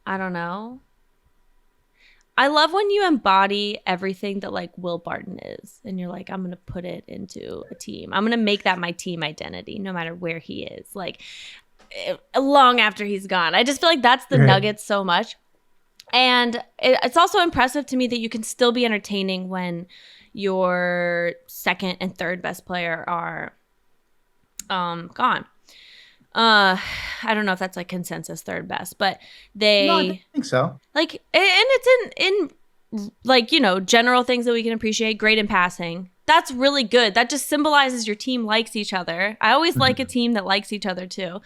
I don't know. I love when you embody everything that like Will Barton is. And you're like, I'm going to put it into a team. I'm going to make that my team identity no matter where he is. Like long after he's gone. I just feel like that's the Nuggets so much. And it's also impressive to me that you can still be entertaining when your second and third best player are gone. I don't know if that's like consensus third best, but they. No, I think so. Like, and it's in like, you know, general things that we can appreciate. Great in passing. That's really good. That just symbolizes your team likes each other. I always like a team that likes each other too.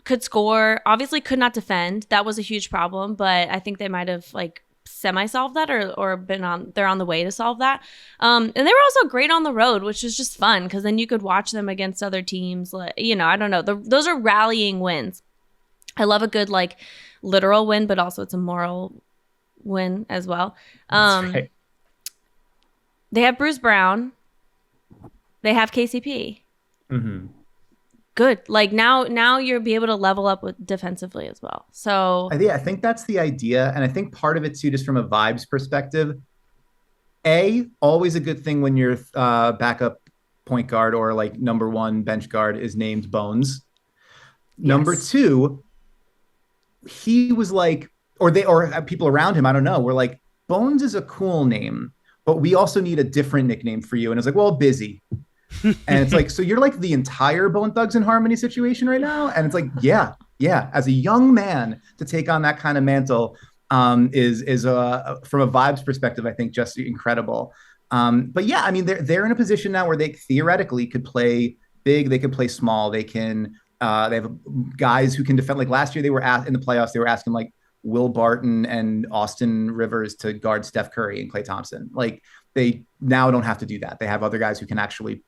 Could score, obviously could not defend. That was a huge problem, but I think they might have like semi-solved that or they're on the way to solve that. And they were also great on the road, which was just fun because then you could watch them against other teams. Like, you know, I don't know. Those are rallying wins. I love a good like literal win, but also it's a moral win as well. That's right. They have Bruce Brown. They have KCP. Mm-hmm. Good. Like now you'll be able to level up with defensively as well. So I think that's the idea. And I think part of it too, just from a vibes perspective, always a good thing when your backup point guard or like number one bench guard is named Bones. Yes. Number two, he was like, or people around him, I don't know, were like, Bones is a cool name, but we also need a different nickname for you. And it's like, well, Busy. And it's like, so you're like the entire Bone Thugs and Harmony situation right now? And it's like, yeah. As a young man to take on that kind of mantle is from a vibes perspective, I think just incredible. But yeah, I mean, they're in a position now where they theoretically could play big, they could play small, they can. They have guys who can defend. Like last year, they were in the playoffs. They were asking like Will Barton and Austin Rivers to guard Steph Curry and Klay Thompson. Like they now don't have to do that. They have other guys who can actually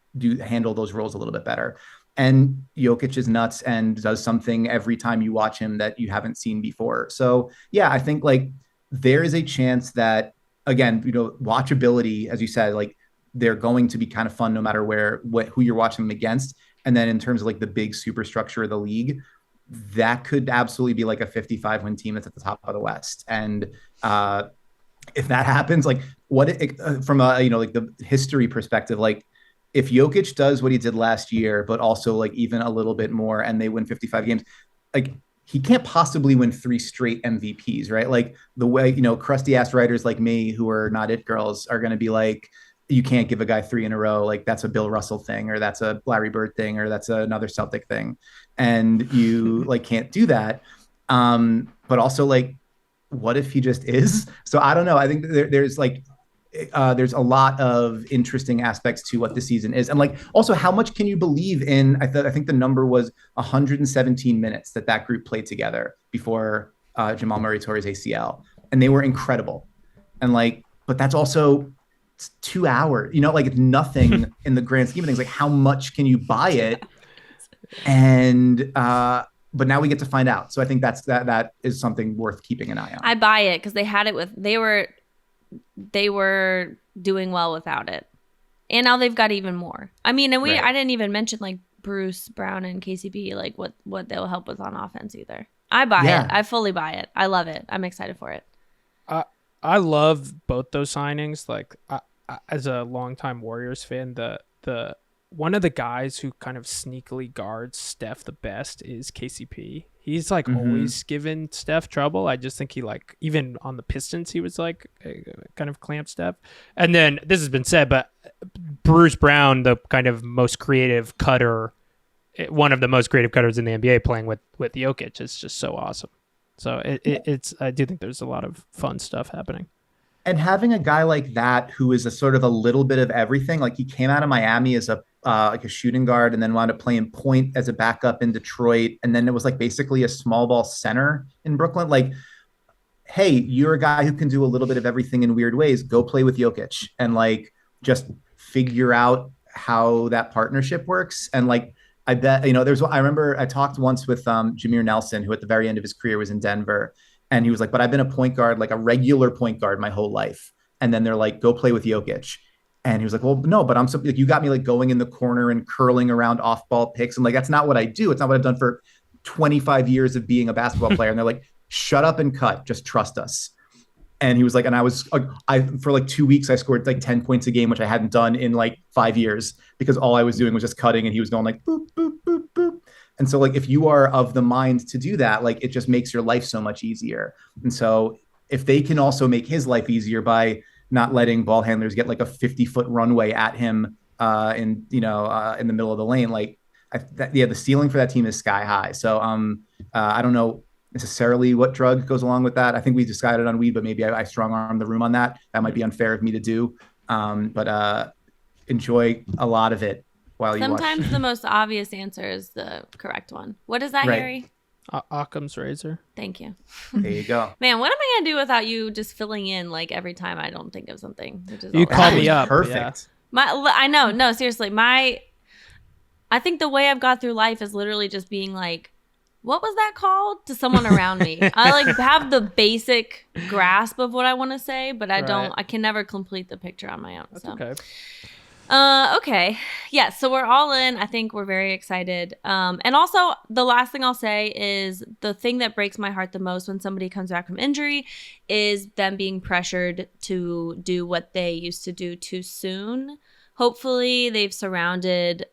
handle those roles a little bit better. And Jokic is nuts and does something every time you watch him that you haven't seen before. So yeah, I think like there is a chance that, again, watchability, as you said, like they're going to be kind of fun no matter who you're watching them against. And then in terms of like the big superstructure of the league, that could absolutely be like a 55-win team that's at the top of the West. And if that happens, like from a like the history perspective, like if Jokic does what he did last year, but also like even a little bit more, and they win 55 games, like he can't possibly win 3 straight MVPs, right? Like the way, crusty ass writers like me who are not it girls are going to be like, you can't give a guy 3 in a row. Like that's a Bill Russell thing, or that's a Larry Bird thing, or that's another Celtic thing. And you like can't do that. But also like, what if he just is? So I don't know. I think there's a lot of interesting aspects to what the season is. And like, also how much can you believe in, I think the number was 117 minutes that group played together before Jamal Murray tore his ACL, and they were incredible. And like, but that's also 2 hours, like it's nothing in the grand scheme of things. Like how much can you buy it? And, but now we get to find out. So I think that is something worth keeping an eye on. I buy it because they were doing well without it, and now they've got even more. I mean, and I didn't even mention like Bruce Brown and KCP, like what they'll help with on offense either. I buy it. I fully buy it. I love it. I'm excited for it. I love both those signings. Like as a longtime Warriors fan, the one of the guys who kind of sneakily guards Steph the best is KCP. He's like always given Steph trouble. I just think he like, even on the Pistons, he was like kind of clamped Steph. And then this has been said, but Bruce Brown, the kind of most creative cutter, one of the most creative cutters in the NBA, playing with Jokic is just so awesome. So it's I do think there's a lot of fun stuff happening. And having a guy like that who is a sort of a little bit of everything, like he came out of Miami as like a shooting guard and then wound up playing point as a backup in Detroit. And then it was like basically a small ball center in Brooklyn. Like, hey, you're a guy who can do a little bit of everything in weird ways. Go play with Jokic and like just figure out how that partnership works. And like, I bet, I remember I talked once with Jameer Nelson, who at the very end of his career was in Denver. And he was like, but I've been a point guard, like a regular point guard my whole life. And then they're like, go play with Jokic. And he was like, well, no, but I'm so like, you got me like going in the corner and curling around off ball picks. And like, that's not what I do. It's not what I've done for 25 years of being a basketball player. And they're like, shut up and cut, just trust us. And he was like, and for like 2 weeks, I scored like 10 points a game, which I hadn't done in like 5 years because all I was doing was just cutting and he was going like, boop, boop, boop, boop. And so like, if you are of the mind to do that, like it just makes your life so much easier. And so if they can also make his life easier by not letting ball handlers get like a 50-foot runway at him in the middle of the lane, like the ceiling for that team is sky high. So I don't know necessarily what drug goes along with that. I think we decided on weed, but maybe I strong arm the room on that. That might be unfair of me to do. But enjoy a lot of it while you watch. Sometimes the most obvious answer is the correct one. What is that, right. Harry? Occam's razor. Thank you. There you go. Man, what am I going to do without you just filling in like every time I don't think of something? You call me up. Perfect. Yeah. I know. No, seriously. I think the way I've got through life is literally just being like, what was that called, to someone around me? I like have the basic grasp of what I want to say, but I can never complete the picture on my own. That's okay. Okay. Yeah, so we're all in. I think we're very excited. And also, the last thing I'll say is the thing that breaks my heart the most when somebody comes back from injury is them being pressured to do what they used to do too soon. Hopefully, they've surrounded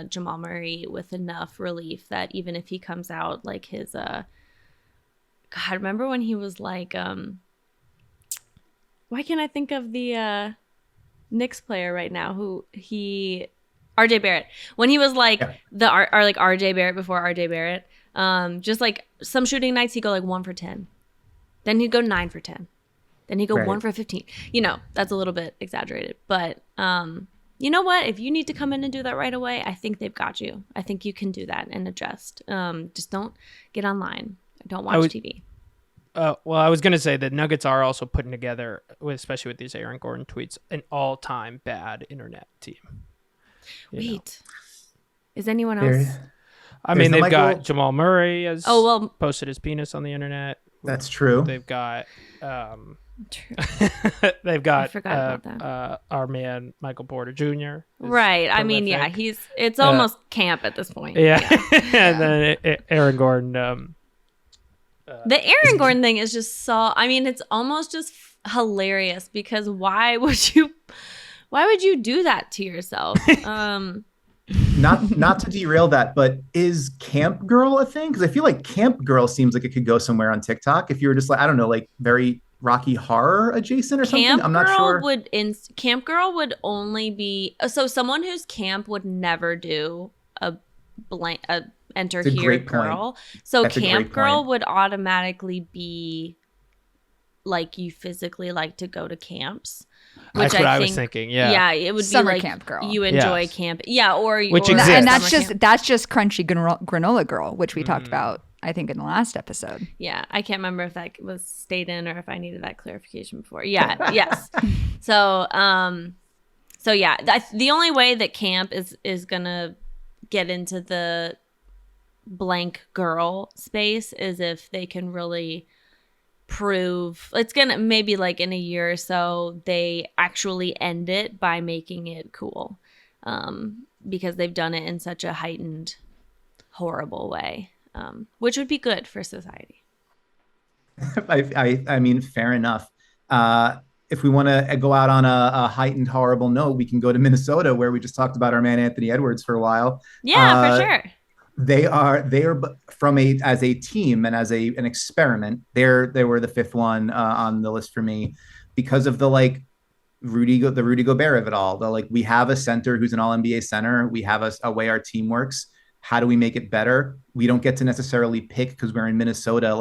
Jamal Murray with enough relief that even if he comes out like his... God, remember when he was like... why can't I think of the... Knicks player right now RJ Barrett, when he was like like RJ Barrett before RJ Barrett, just like some shooting nights he'd go like 1 for 10, then he'd go 9 for 10, Then you go Right. 1 for 15. That's a little bit exaggerated. But you know what? If you need to come in and do that right away, I think they've got you. I think you can do that and adjust. Just don't get online. Don't watch TV. Well, I was going to say that Nuggets are also putting together, especially with these Aaron Gordon tweets, an all-time bad internet team. Wait. Is anyone else? I mean, they've got Jamal Murray has posted his penis on the internet. That's true. They've got True. they've got I forgot about that. Our man Michael Porter Jr. Right. I mean, yeah, it's almost camp at this point. Yeah. And then Aaron Gordon. The Aaron Gordon thing is just it's almost just hilarious because why would you do that to yourself? Not to derail that, but is Camp Girl a thing? Because I feel like Camp Girl seems like it could go somewhere on TikTok if you were just like, I don't know, like very Rocky Horror adjacent or something. I'm not sure. Camp Girl would only be someone whose camp would never do a enter That's a here great girl. point. So That's a Camp great Girl point. would automatically be like you physically like to go to camps. That's what I was thinking. Yeah. Yeah, it would Summer be like camp girl. you enjoy camp. Yeah, Which or exists. And summer that's just crunchy granola girl, which we talked about, I think, in the last episode. Yeah, I can't remember if that was stayed in or if I needed that clarification before. Yeah, yes. So yeah, the only way that camp is gonna get into the blank girl space is if they can really prove it's gonna maybe like in a year or so they actually end it by making it cool, because they've done it in such a heightened, horrible way, which would be good for society. I mean, fair enough. If we want to go out on a heightened, horrible note, we can go to Minnesota, where we just talked about our man Anthony Edwards for a while. Yeah, for sure. They are as a team and as an experiment. They were the fifth one on the list for me because of the Rudy Gobert of it all. We have a center who's an All NBA center. We have a way our team works. How do we make it better? We don't get to necessarily pick because we're in Minnesota.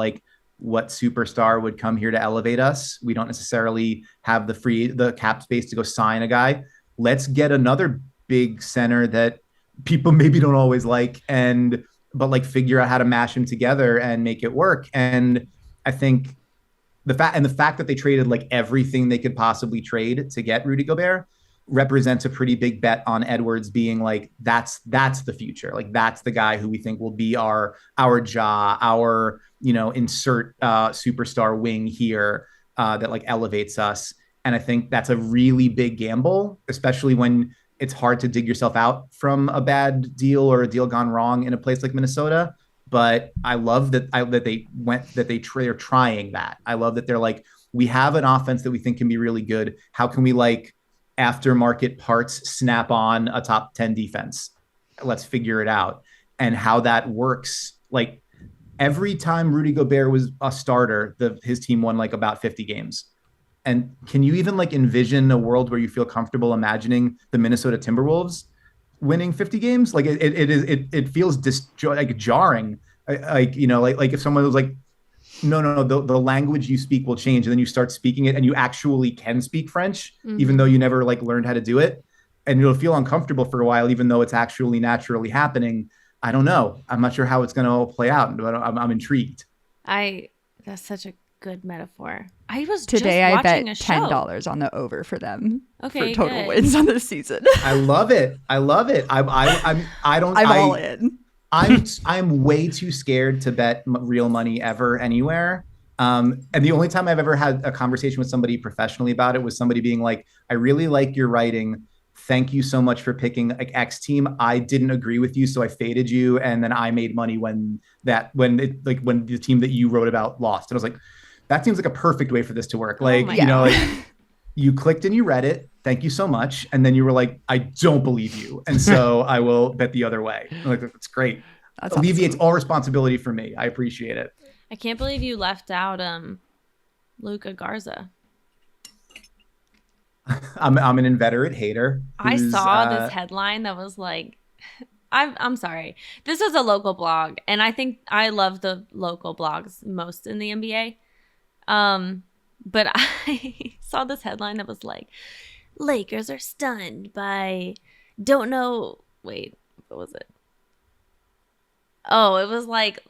What superstar would come here to elevate us? We don't necessarily have the cap space to go sign a guy. Let's get another big center that people maybe don't always like, but figure out how to mash them together and make it work. And I think the fact that they traded everything they could possibly trade to get Rudy Gobert represents a pretty big bet on Edwards being that's the future. That's the guy who we think will be our our insert superstar wing here that elevates us. And I think that's a really big gamble, especially when it's hard to dig yourself out from a bad deal or a deal gone wrong in a place like Minnesota. But I love that they're trying that. I love that they're we have an offense that we think can be really good. How can we aftermarket parts snap on a top 10 defense? Let's figure it out. And how that works. Every time Rudy Gobert was a starter, his team won about 50 games. And can you even envision a world where you feel comfortable imagining the Minnesota Timberwolves winning 50 games? It feels jarring. If someone was no, the language you speak will change, and then you start speaking it and you actually can speak French, even though you never learned how to do it. And you'll feel uncomfortable for a while, even though it's actually naturally happening. I don't know. I'm not sure how it's going to play out, but I'm intrigued. That's such a good metaphor. I bet a show. $10 on the over for them for total good. wins on this season. I love it. I'm all in. I'm way too scared to bet real money ever anywhere. And the only time I've ever had a conversation with somebody professionally about it was somebody being I really like your writing. Thank you so much for picking X team. I didn't agree with you, so I faded you, and then I made money when the team that you wrote about lost. And I was that seems like a perfect way for this to work. You clicked and you read it. Thank you so much. And then you were I don't believe you. And so I will bet the other way. That's great. That's alleviates all responsibility for me. I appreciate it. I can't believe you left out Luka Garza. I'm an inveterate hater. I saw this headline that was I'm sorry. This was a local blog, and I think I love the local blogs most in the NBA. But I saw this headline that was like, Lakers are stunned by don't know. Wait, what was it? Oh, it was like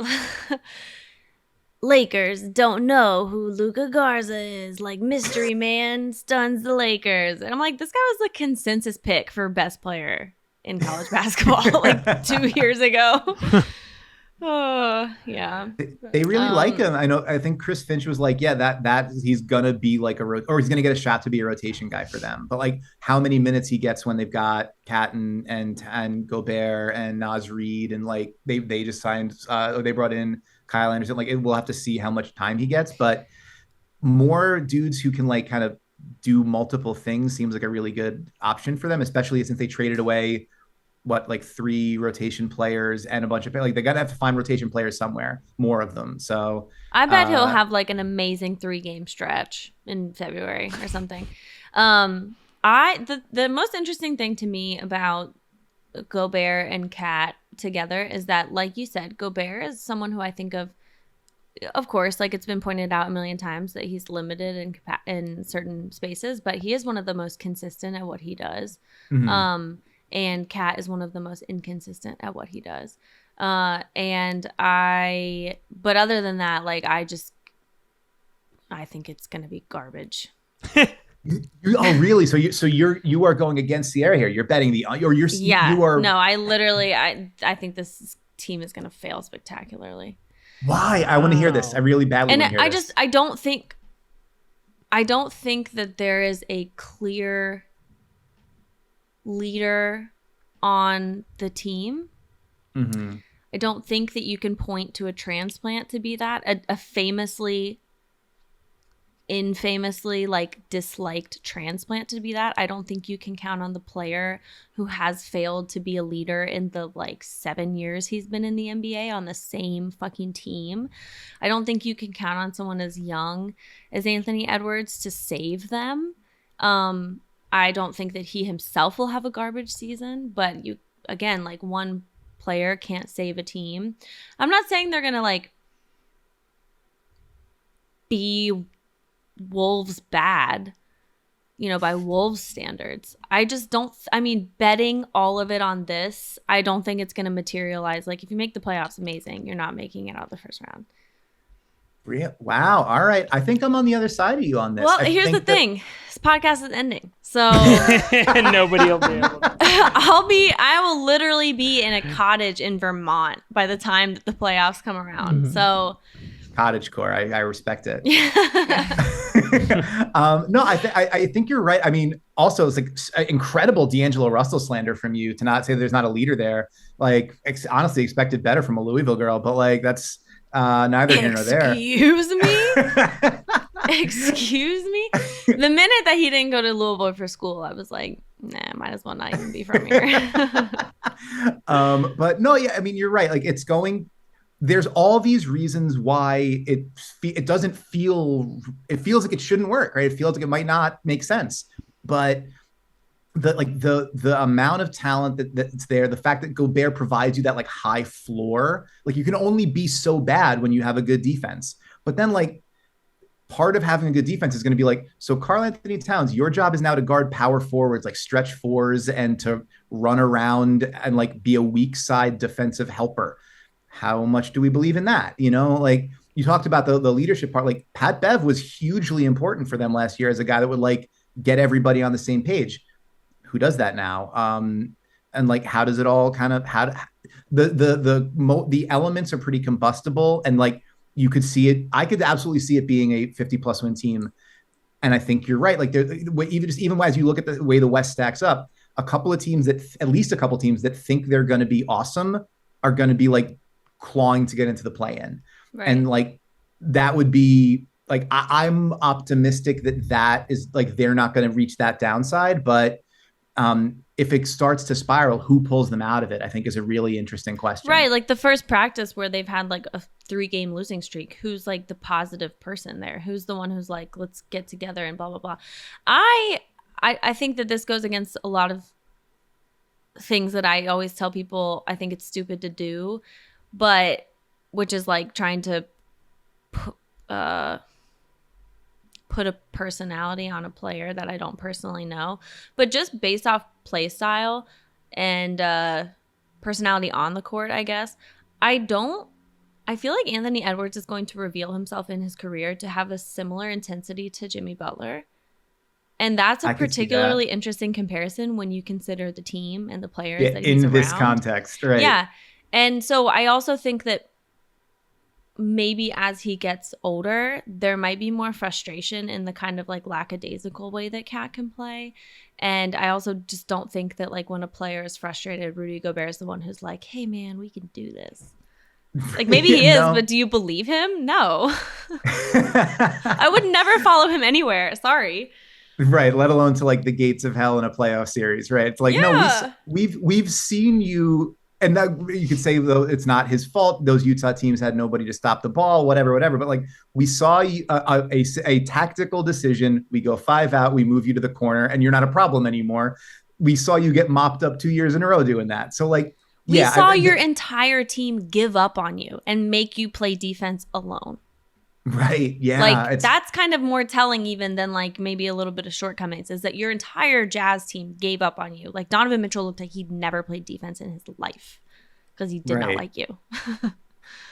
Lakers don't know who Luka Garza is. Like mystery man stuns the Lakers. And I'm like, this guy was the consensus pick for best player in college basketball like 2 years ago. Oh, yeah. They really like him. I think Chris Finch was like, yeah, that he's gonna be like or he's gonna get a shot to be a rotation guy for them. But like how many minutes he gets when they've got Cat and Gobert and Naz Reid and like they just signed they brought in Kyle Anderson. Like we'll have to see how much time he gets, but more dudes who can like kind of do multiple things seems like a really good option for them, especially since they traded away like 3 rotation players and a bunch of like they gotta have to find rotation players somewhere, more of them. So I bet he'll have like an amazing 3-game stretch in February or something. The most interesting thing to me about Gobert and Cat together is that, like you said, Gobert is someone who I think of course, like it's been pointed out a million times that he's limited in certain spaces, but he is one of the most consistent at what he does. Mm-hmm. And Cat is one of the most inconsistent at what he does. But other than that, like I think it's going to be garbage. Oh, really? So you are going against Sierra here. You're betting you are. No, I think this team is going to fail spectacularly. Why? I want to hear this. I really badly want to hear this. I don't think that there is a clear leader on the team. Mm-hmm. I don't think that you can point to a transplant to be that. A infamously like disliked transplant to be that. I don't think you can count on the player who has failed to be a leader in the like 7 years he's been in the NBA on the same fucking team. I don't think you can count on someone as young as Anthony Edwards to save them. I don't think that he himself will have a garbage season, but again, like one player can't save a team. I'm not saying they're going to like be Wolves bad, by Wolves standards. Betting all of it on this, I don't think it's going to materialize. Like if you make the playoffs, amazing. You're not making it out of the first round. Wow. All right. I think I'm on the other side of you on this. Well, here's the thing. This podcast is ending. So nobody will be able to. I will literally be in a cottage in Vermont by the time that the playoffs come around. Mm-hmm. So cottagecore. I respect it. No, I think you're right. I mean, also it's like incredible D'Angelo Russell slander from you to not say there's not a leader there. Like honestly expected better from a Louisville girl, but like that's neither here nor there. Excuse me? The minute that he didn't go to Louisville for school, I was like, nah, might as well not even be from here. But no, yeah, I mean, you're right. Like there's all these reasons why it doesn't feel, it feels like it shouldn't work, right? It feels like it might not make sense, but the amount of talent that's there, the fact that Gobert provides you that like high floor, like you can only be so bad when you have a good defense. But then like part of having a good defense is going to be like, so Karl Anthony Towns, your job is now to guard power forwards, like stretch fours and to run around and like be a weak side defensive helper. How much do we believe in that? Like you talked about the leadership part, like Pat Bev was hugely important for them last year as a guy that would like get everybody on the same page. Who does that now? And like, how does it all kind of, the elements are pretty combustible and like you could see it. I could absolutely see it being a 50+ win team. And I think you're right. Like even as you look at the way the West stacks up, at least a couple teams that think they're going to be awesome are going to be like clawing to get into the play-in. Right. And like, that would be like, I'm optimistic that is like, they're not going to reach that downside, but if it starts to spiral, who pulls them out of it, I think is a really interesting question. Right. Like the first practice where they've had like a 3-game losing streak, who's like the positive person there? Who's the one who's like, let's get together and blah, blah, blah. I think that this goes against a lot of things that I always tell people I think it's stupid to do, but which is like trying to put a personality on a player that I don't personally know, but just based off play style and personality on the court, I guess, I feel like Anthony Edwards is going to reveal himself in his career to have a similar intensity to Jimmy Butler. And that's a particularly interesting comparison when you consider the team and the players that he's around. In this context, right? Yeah. And so I also think that maybe as he gets older, there might be more frustration in the kind of like lackadaisical way that Cat can play. And I also just don't think that like when a player is frustrated, Rudy Gobert is the one who's like, hey man, we can do this. Like maybe he is, but do you believe him? No. I would never follow him anywhere. Sorry. Right, let alone to like the gates of hell in a playoff series, right? It's like, no, we've seen you. And that you could say, though, it's not his fault. Those Utah teams had nobody to stop the ball, whatever. But like we saw a tactical decision. We go 5 out, we move you to the corner, and you're not a problem anymore. We saw you get mopped up 2 years in a row doing that. So like, we saw your entire team give up on you and make you play defense alone. Right. Yeah. Like that's kind of more telling even than like maybe a little bit of shortcomings is that your entire Jazz team gave up on you. Like Donovan Mitchell looked like he'd never played defense in his life because he did not like you.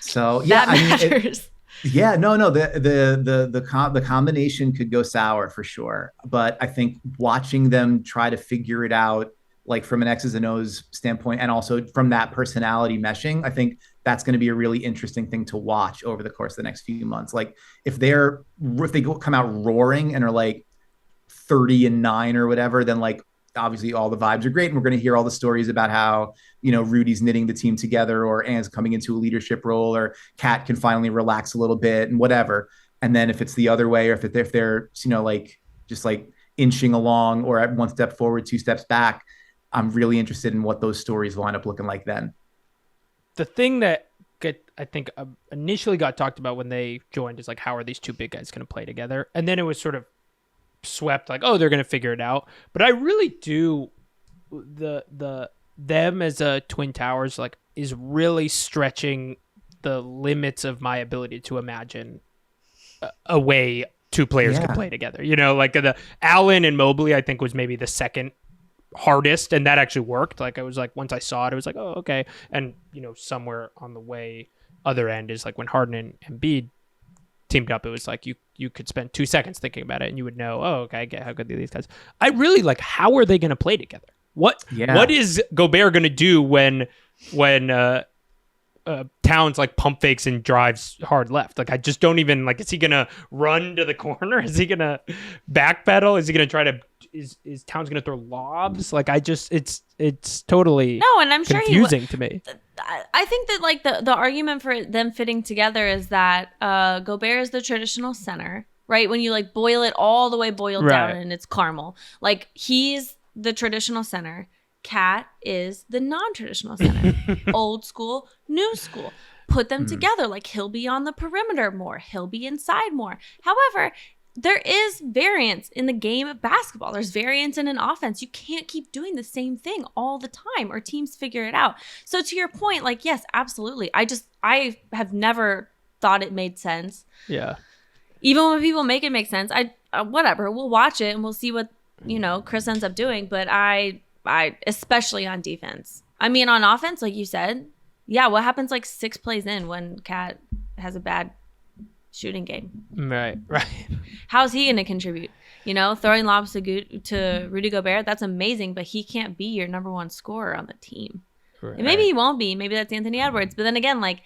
So yeah, that matters. The combination could go sour for sure. But I think watching them try to figure it out, like from an X's and O's standpoint, and also from that personality meshing, I think that's going to be a really interesting thing to watch over the course of the next few months. Like if they come out roaring and are like 30-9 or whatever, then like obviously all the vibes are great. And we're going to hear all the stories about how, you know, Rudy's knitting the team together or Anne's coming into a leadership role or Cat can finally relax a little bit and whatever. And then if it's the other way, or if they're, you know, like just like inching along or at 1 step forward, 2 steps back, I'm really interested in what those stories wind up looking like then. The thing that I think initially got talked about when they joined is like, how are these two big guys going to play together? And then it was sort of swept like, oh, they're going to figure it out. But I really do them as a Twin Towers like is really stretching the limits of my ability to imagine a way two players can play together. You know, like the Allen and Mobley, I think was maybe the second hardest, and that actually worked. Like I was like, once I saw it, it was like, oh, okay. And you know, somewhere on the way other end is like when Harden and Embiid teamed up, it was like you could spend 2 seconds thinking about it and you would know, oh, okay, I get how good these guys. I really like, how are they going to play together? What is Gobert going to do when Towns like pump fakes and drives hard left? Like I just don't even like, is he going to run to the corner? Is he going to backpedal? Is he going to try to is Towns going to throw lobs? Like I just it's totally and I'm sure confusing to me. I think that like the argument for them fitting together is that Gobert is the traditional center, right? When you like boil it all the way boiled down and it's caramel. Like he's the traditional center. Cat is the non-traditional center. Old school, new school. Put them together. Like he'll be on the perimeter more. He'll be inside more. However, there is variance in the game of basketball. There's variance in an offense. You can't keep doing the same thing all the time or teams figure it out. So to your point, like, yes, absolutely. I have never thought it made sense. Yeah. Even when people make it make sense, whatever, we'll watch it and we'll see what, you know, Chris ends up doing. But I especially on defense. I mean, on offense, like you said, yeah, what happens like 6 plays in when Cat has a bad shooting game? Right. How's he going to contribute? You know, throwing lobs to Rudy Gobert, that's amazing, but he can't be your number one scorer on the team. Right. And maybe he won't be. Maybe that's Anthony Edwards. But then again, like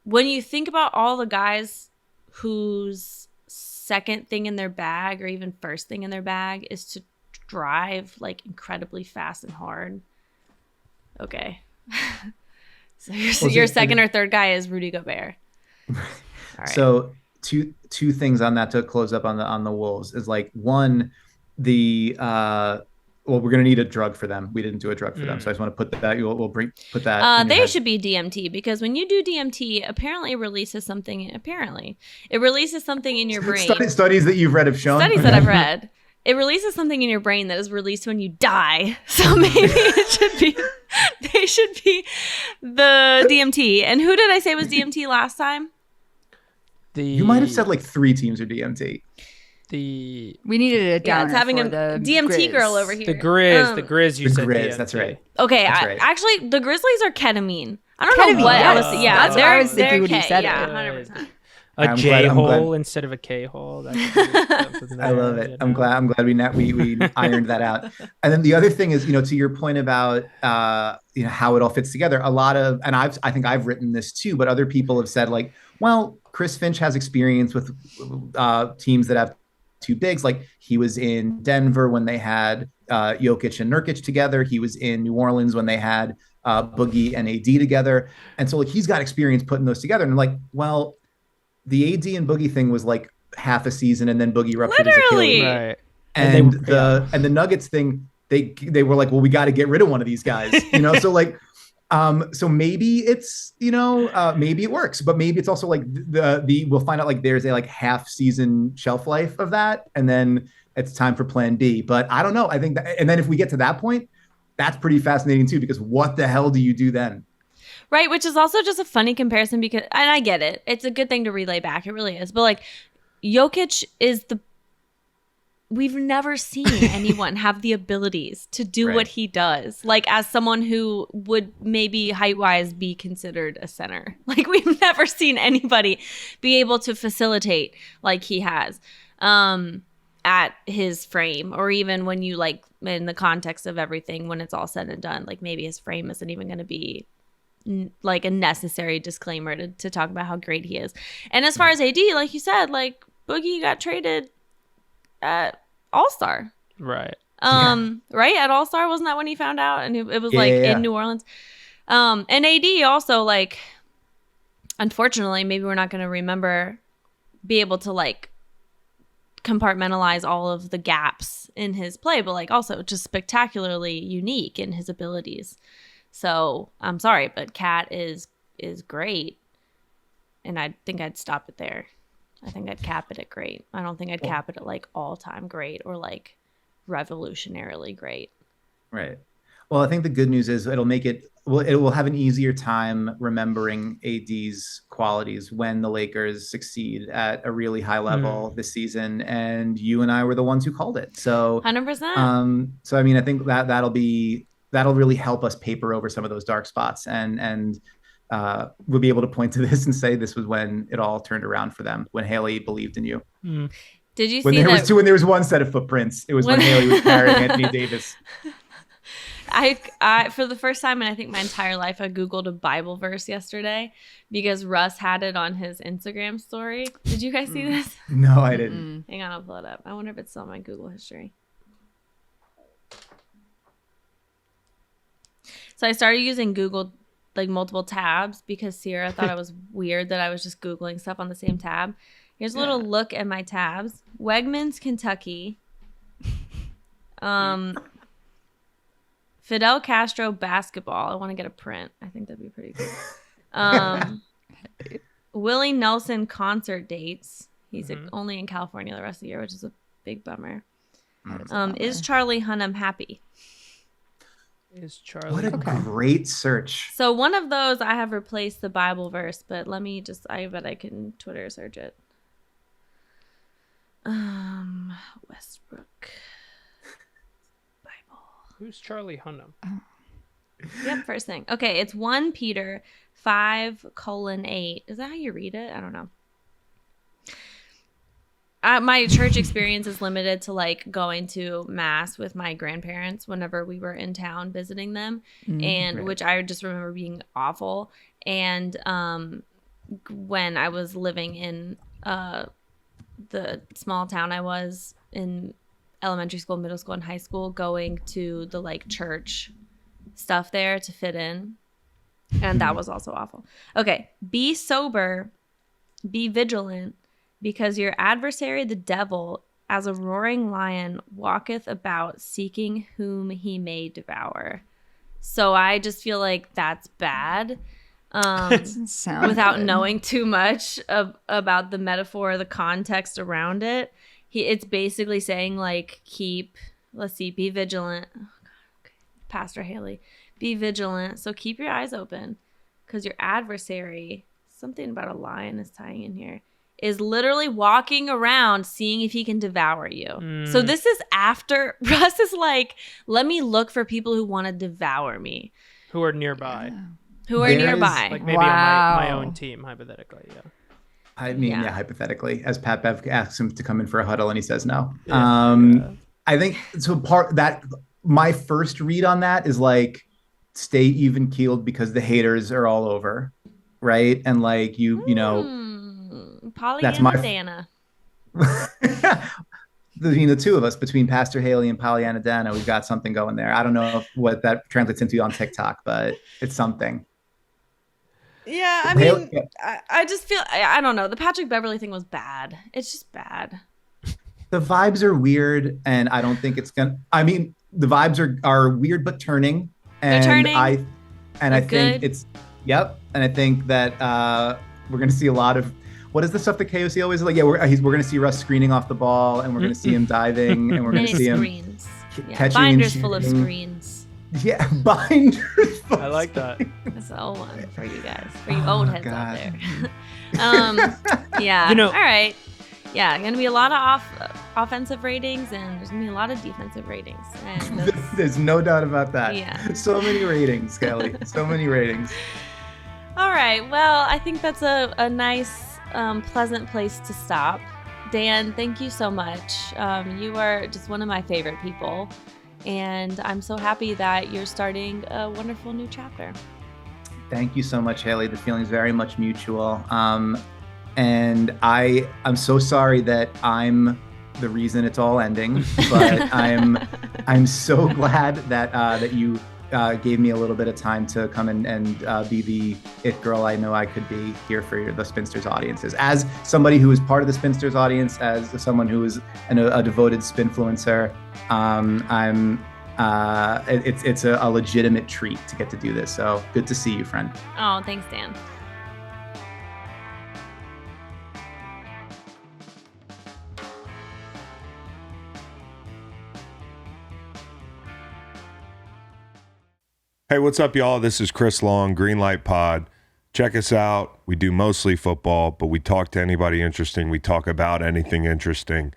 when you think about all the guys whose second thing in their bag or even first thing in their bag is to drive like incredibly fast and hard. Okay. So your second or third guy is Rudy Gobert. All right. So two things on that to close up on the Wolves is like one, we're going to need a drug for them. We didn't do a drug for them. So I just want to put that, put that. They should be DMT because when you do DMT, apparently it releases something in your brain. Studies that you've read have shown. Studies that I've read. It releases something in your brain that is released when you die. So maybe they should be the DMT. And who did I say was DMT last time? You might have said like 3 teams are DMT. The We needed a downer it's having for a the DMT Grizz. girl over here. the Grizz. You The said Grizz, DMT. that's right. Okay, That's right. actually, the Grizzlies are ketamine. I don't know Ketamine, what yes. LSD. Yeah, That's what I was thinking they're when you K, said it. yeah, 100%. A I'm J glad- hole instead of a K hole. I love it. I'm glad we ironed that out. And then the other thing is, to your point about how it all fits together. A lot of, and I think I've written this too, but other people have said like, well, Chris Finch has experience with teams that have two bigs. Like he was in Denver when they had Jokic and Nurkic together. He was in New Orleans when they had Boogie and AD together. And so like he's got experience putting those together. And I'm like, well, the AD and Boogie thing was like half a season, and then Boogie ruptured his Achilles. Right. And the Nuggets thing, they were like, well, we got to get rid of one of these guys, So like, so maybe it's maybe it works, but maybe it's also like we'll find out like there's a like half season shelf life of that, and then it's time for Plan B. But I don't know. I think that, and then if we get to that point, that's pretty fascinating too, because what the hell do you do then? Right, which is also just a funny comparison because, and I get it, it's a good thing to relay back, it really is. But like, Jokic is we've never seen anyone have the abilities to do Right. what he does. Like as someone who would maybe height-wise be considered a center. Like we've never seen anybody be able to facilitate like he has at his frame, or even when you like in the context of everything, when it's all said and done, like maybe his frame isn't even going to be like a necessary disclaimer to talk about how great he is. And as far as AD, like you said, like Boogie got traded at All-Star. Right. Right? At All-Star, wasn't that when he found out? And it was Yeah. in New Orleans. And AD also, like, unfortunately, maybe we're not going to be able to like compartmentalize all of the gaps in his play, but like also just spectacularly unique in his abilities. So I'm sorry, but Cat is great, and I think I'd stop it there. I think I'd cap it at great. I don't think I'd cap it at like all-time great or like revolutionarily great. Right. Well, I think the good news is it will have an easier time remembering AD's qualities when the Lakers succeed at a really high level this season, and you and I were the ones who called it. So 100%. So I mean, I think that'll really help us paper over some of those dark spots, and we'll be able to point to this and say this was when it all turned around for them, when Haley believed in you. Did you When see there that? when there was one set of footprints, it was when Haley was carrying Anthony Davis. I for the first time in I think my entire life, I Googled a Bible verse yesterday because Russ had it on his Instagram story. Did you guys see this? No, I didn't. Hang on, I'll pull it up. I wonder if it's still in my Google history. So I started using Google like multiple tabs because Sierra thought it was weird that I was just Googling stuff on the same tab. Here's a little look at my tabs. Wegmans, Kentucky. Fidel Castro basketball. I want to get a print. I think that'd be pretty cool. Willie Nelson concert dates. He's only in California the rest of the year, which is a big bummer. Is Charlie Hunnam happy? Is Charlie? What a great search. So one of those I have replaced the Bible verse, but let me just, I bet I can Twitter search it. Westbrook Bible. Who's Charlie Hunnam? Yep, first thing. Okay, it's 1 Peter 5:8. Is that how you read it? I don't know. My church experience is limited to like going to mass with my grandparents whenever we were in town visiting them, and which I just remember being awful. And when I was living in the small town I was in elementary school, middle school, and high school, going to the like church stuff there to fit in, and that was also awful. Okay, be sober, be vigilant, because your adversary, the devil, as a roaring lion, walketh about seeking whom he may devour. So I just feel like that's bad. Without knowing too much about the metaphor, the context around it. It's basically saying like be vigilant. Oh God, okay. Pastor Haley, be vigilant. So keep your eyes open, because your adversary, something about a lion is tying in here, is literally walking around seeing if he can devour you. So this is after Russ is like, let me look for people who want to devour me. Who are nearby. Yeah. Who are There nearby. is- Like maybe Wow. on my own team, hypothetically. Yeah. I mean, Yeah. yeah, hypothetically, as Pat Bev asks him to come in for a huddle and he says no. Yeah. I think so. My first read on that is like, stay even keeled because the haters are all over, right? And like you know, Pollyanna that's my- Dana. the two of us between Pastor Haley and Pollyanna Dana, we've got something going there. I don't know what that translates into on TikTok, but it's something. Yeah, I Haley- mean, I just feel, I don't know. The Patrick Beverly thing was bad. It's just bad. The vibes are weird, and I don't think it's gonna. I mean, the vibes are weird but turning, and They're turning. I They're think good. it's and I think that we're gonna see a lot of what is the stuff that KOC always is like. Yeah, we're gonna see Russ screening off the ball, and we're gonna see him diving, and we're gonna Many see him screens. Yeah, catching and binders full of shooting. screens. Yeah, binders. I like that. That's the old one for you guys, for you old heads out God. there. Yeah. You know- all right. Yeah, going to be a lot of offensive ratings, and there's going to be a lot of defensive ratings. And There's no doubt about that. Yeah. So many ratings, Kelly. So many ratings. all right. Well, I think that's a nice, pleasant place to stop. Dan, thank you so much. You are just one of my favorite people, and I'm so happy that you're starting a wonderful new chapter. Thank you so much, Haley. The feeling's very much mutual. And I'm so sorry that I'm the reason it's all ending, but I'm so glad that you gave me a little bit of time to come and be the it girl I know I could be here for the Spinsters audiences. As somebody who is part of the Spinsters audience, as someone who is a devoted Spinfluencer, it's a legitimate treat to get to do this. So good to see you, friend. Oh, thanks, Dan. Hey, what's up, y'all? This is Chris Long, Greenlight Pod. Check us out. We do mostly football, but we talk to anybody interesting. We talk about anything interesting.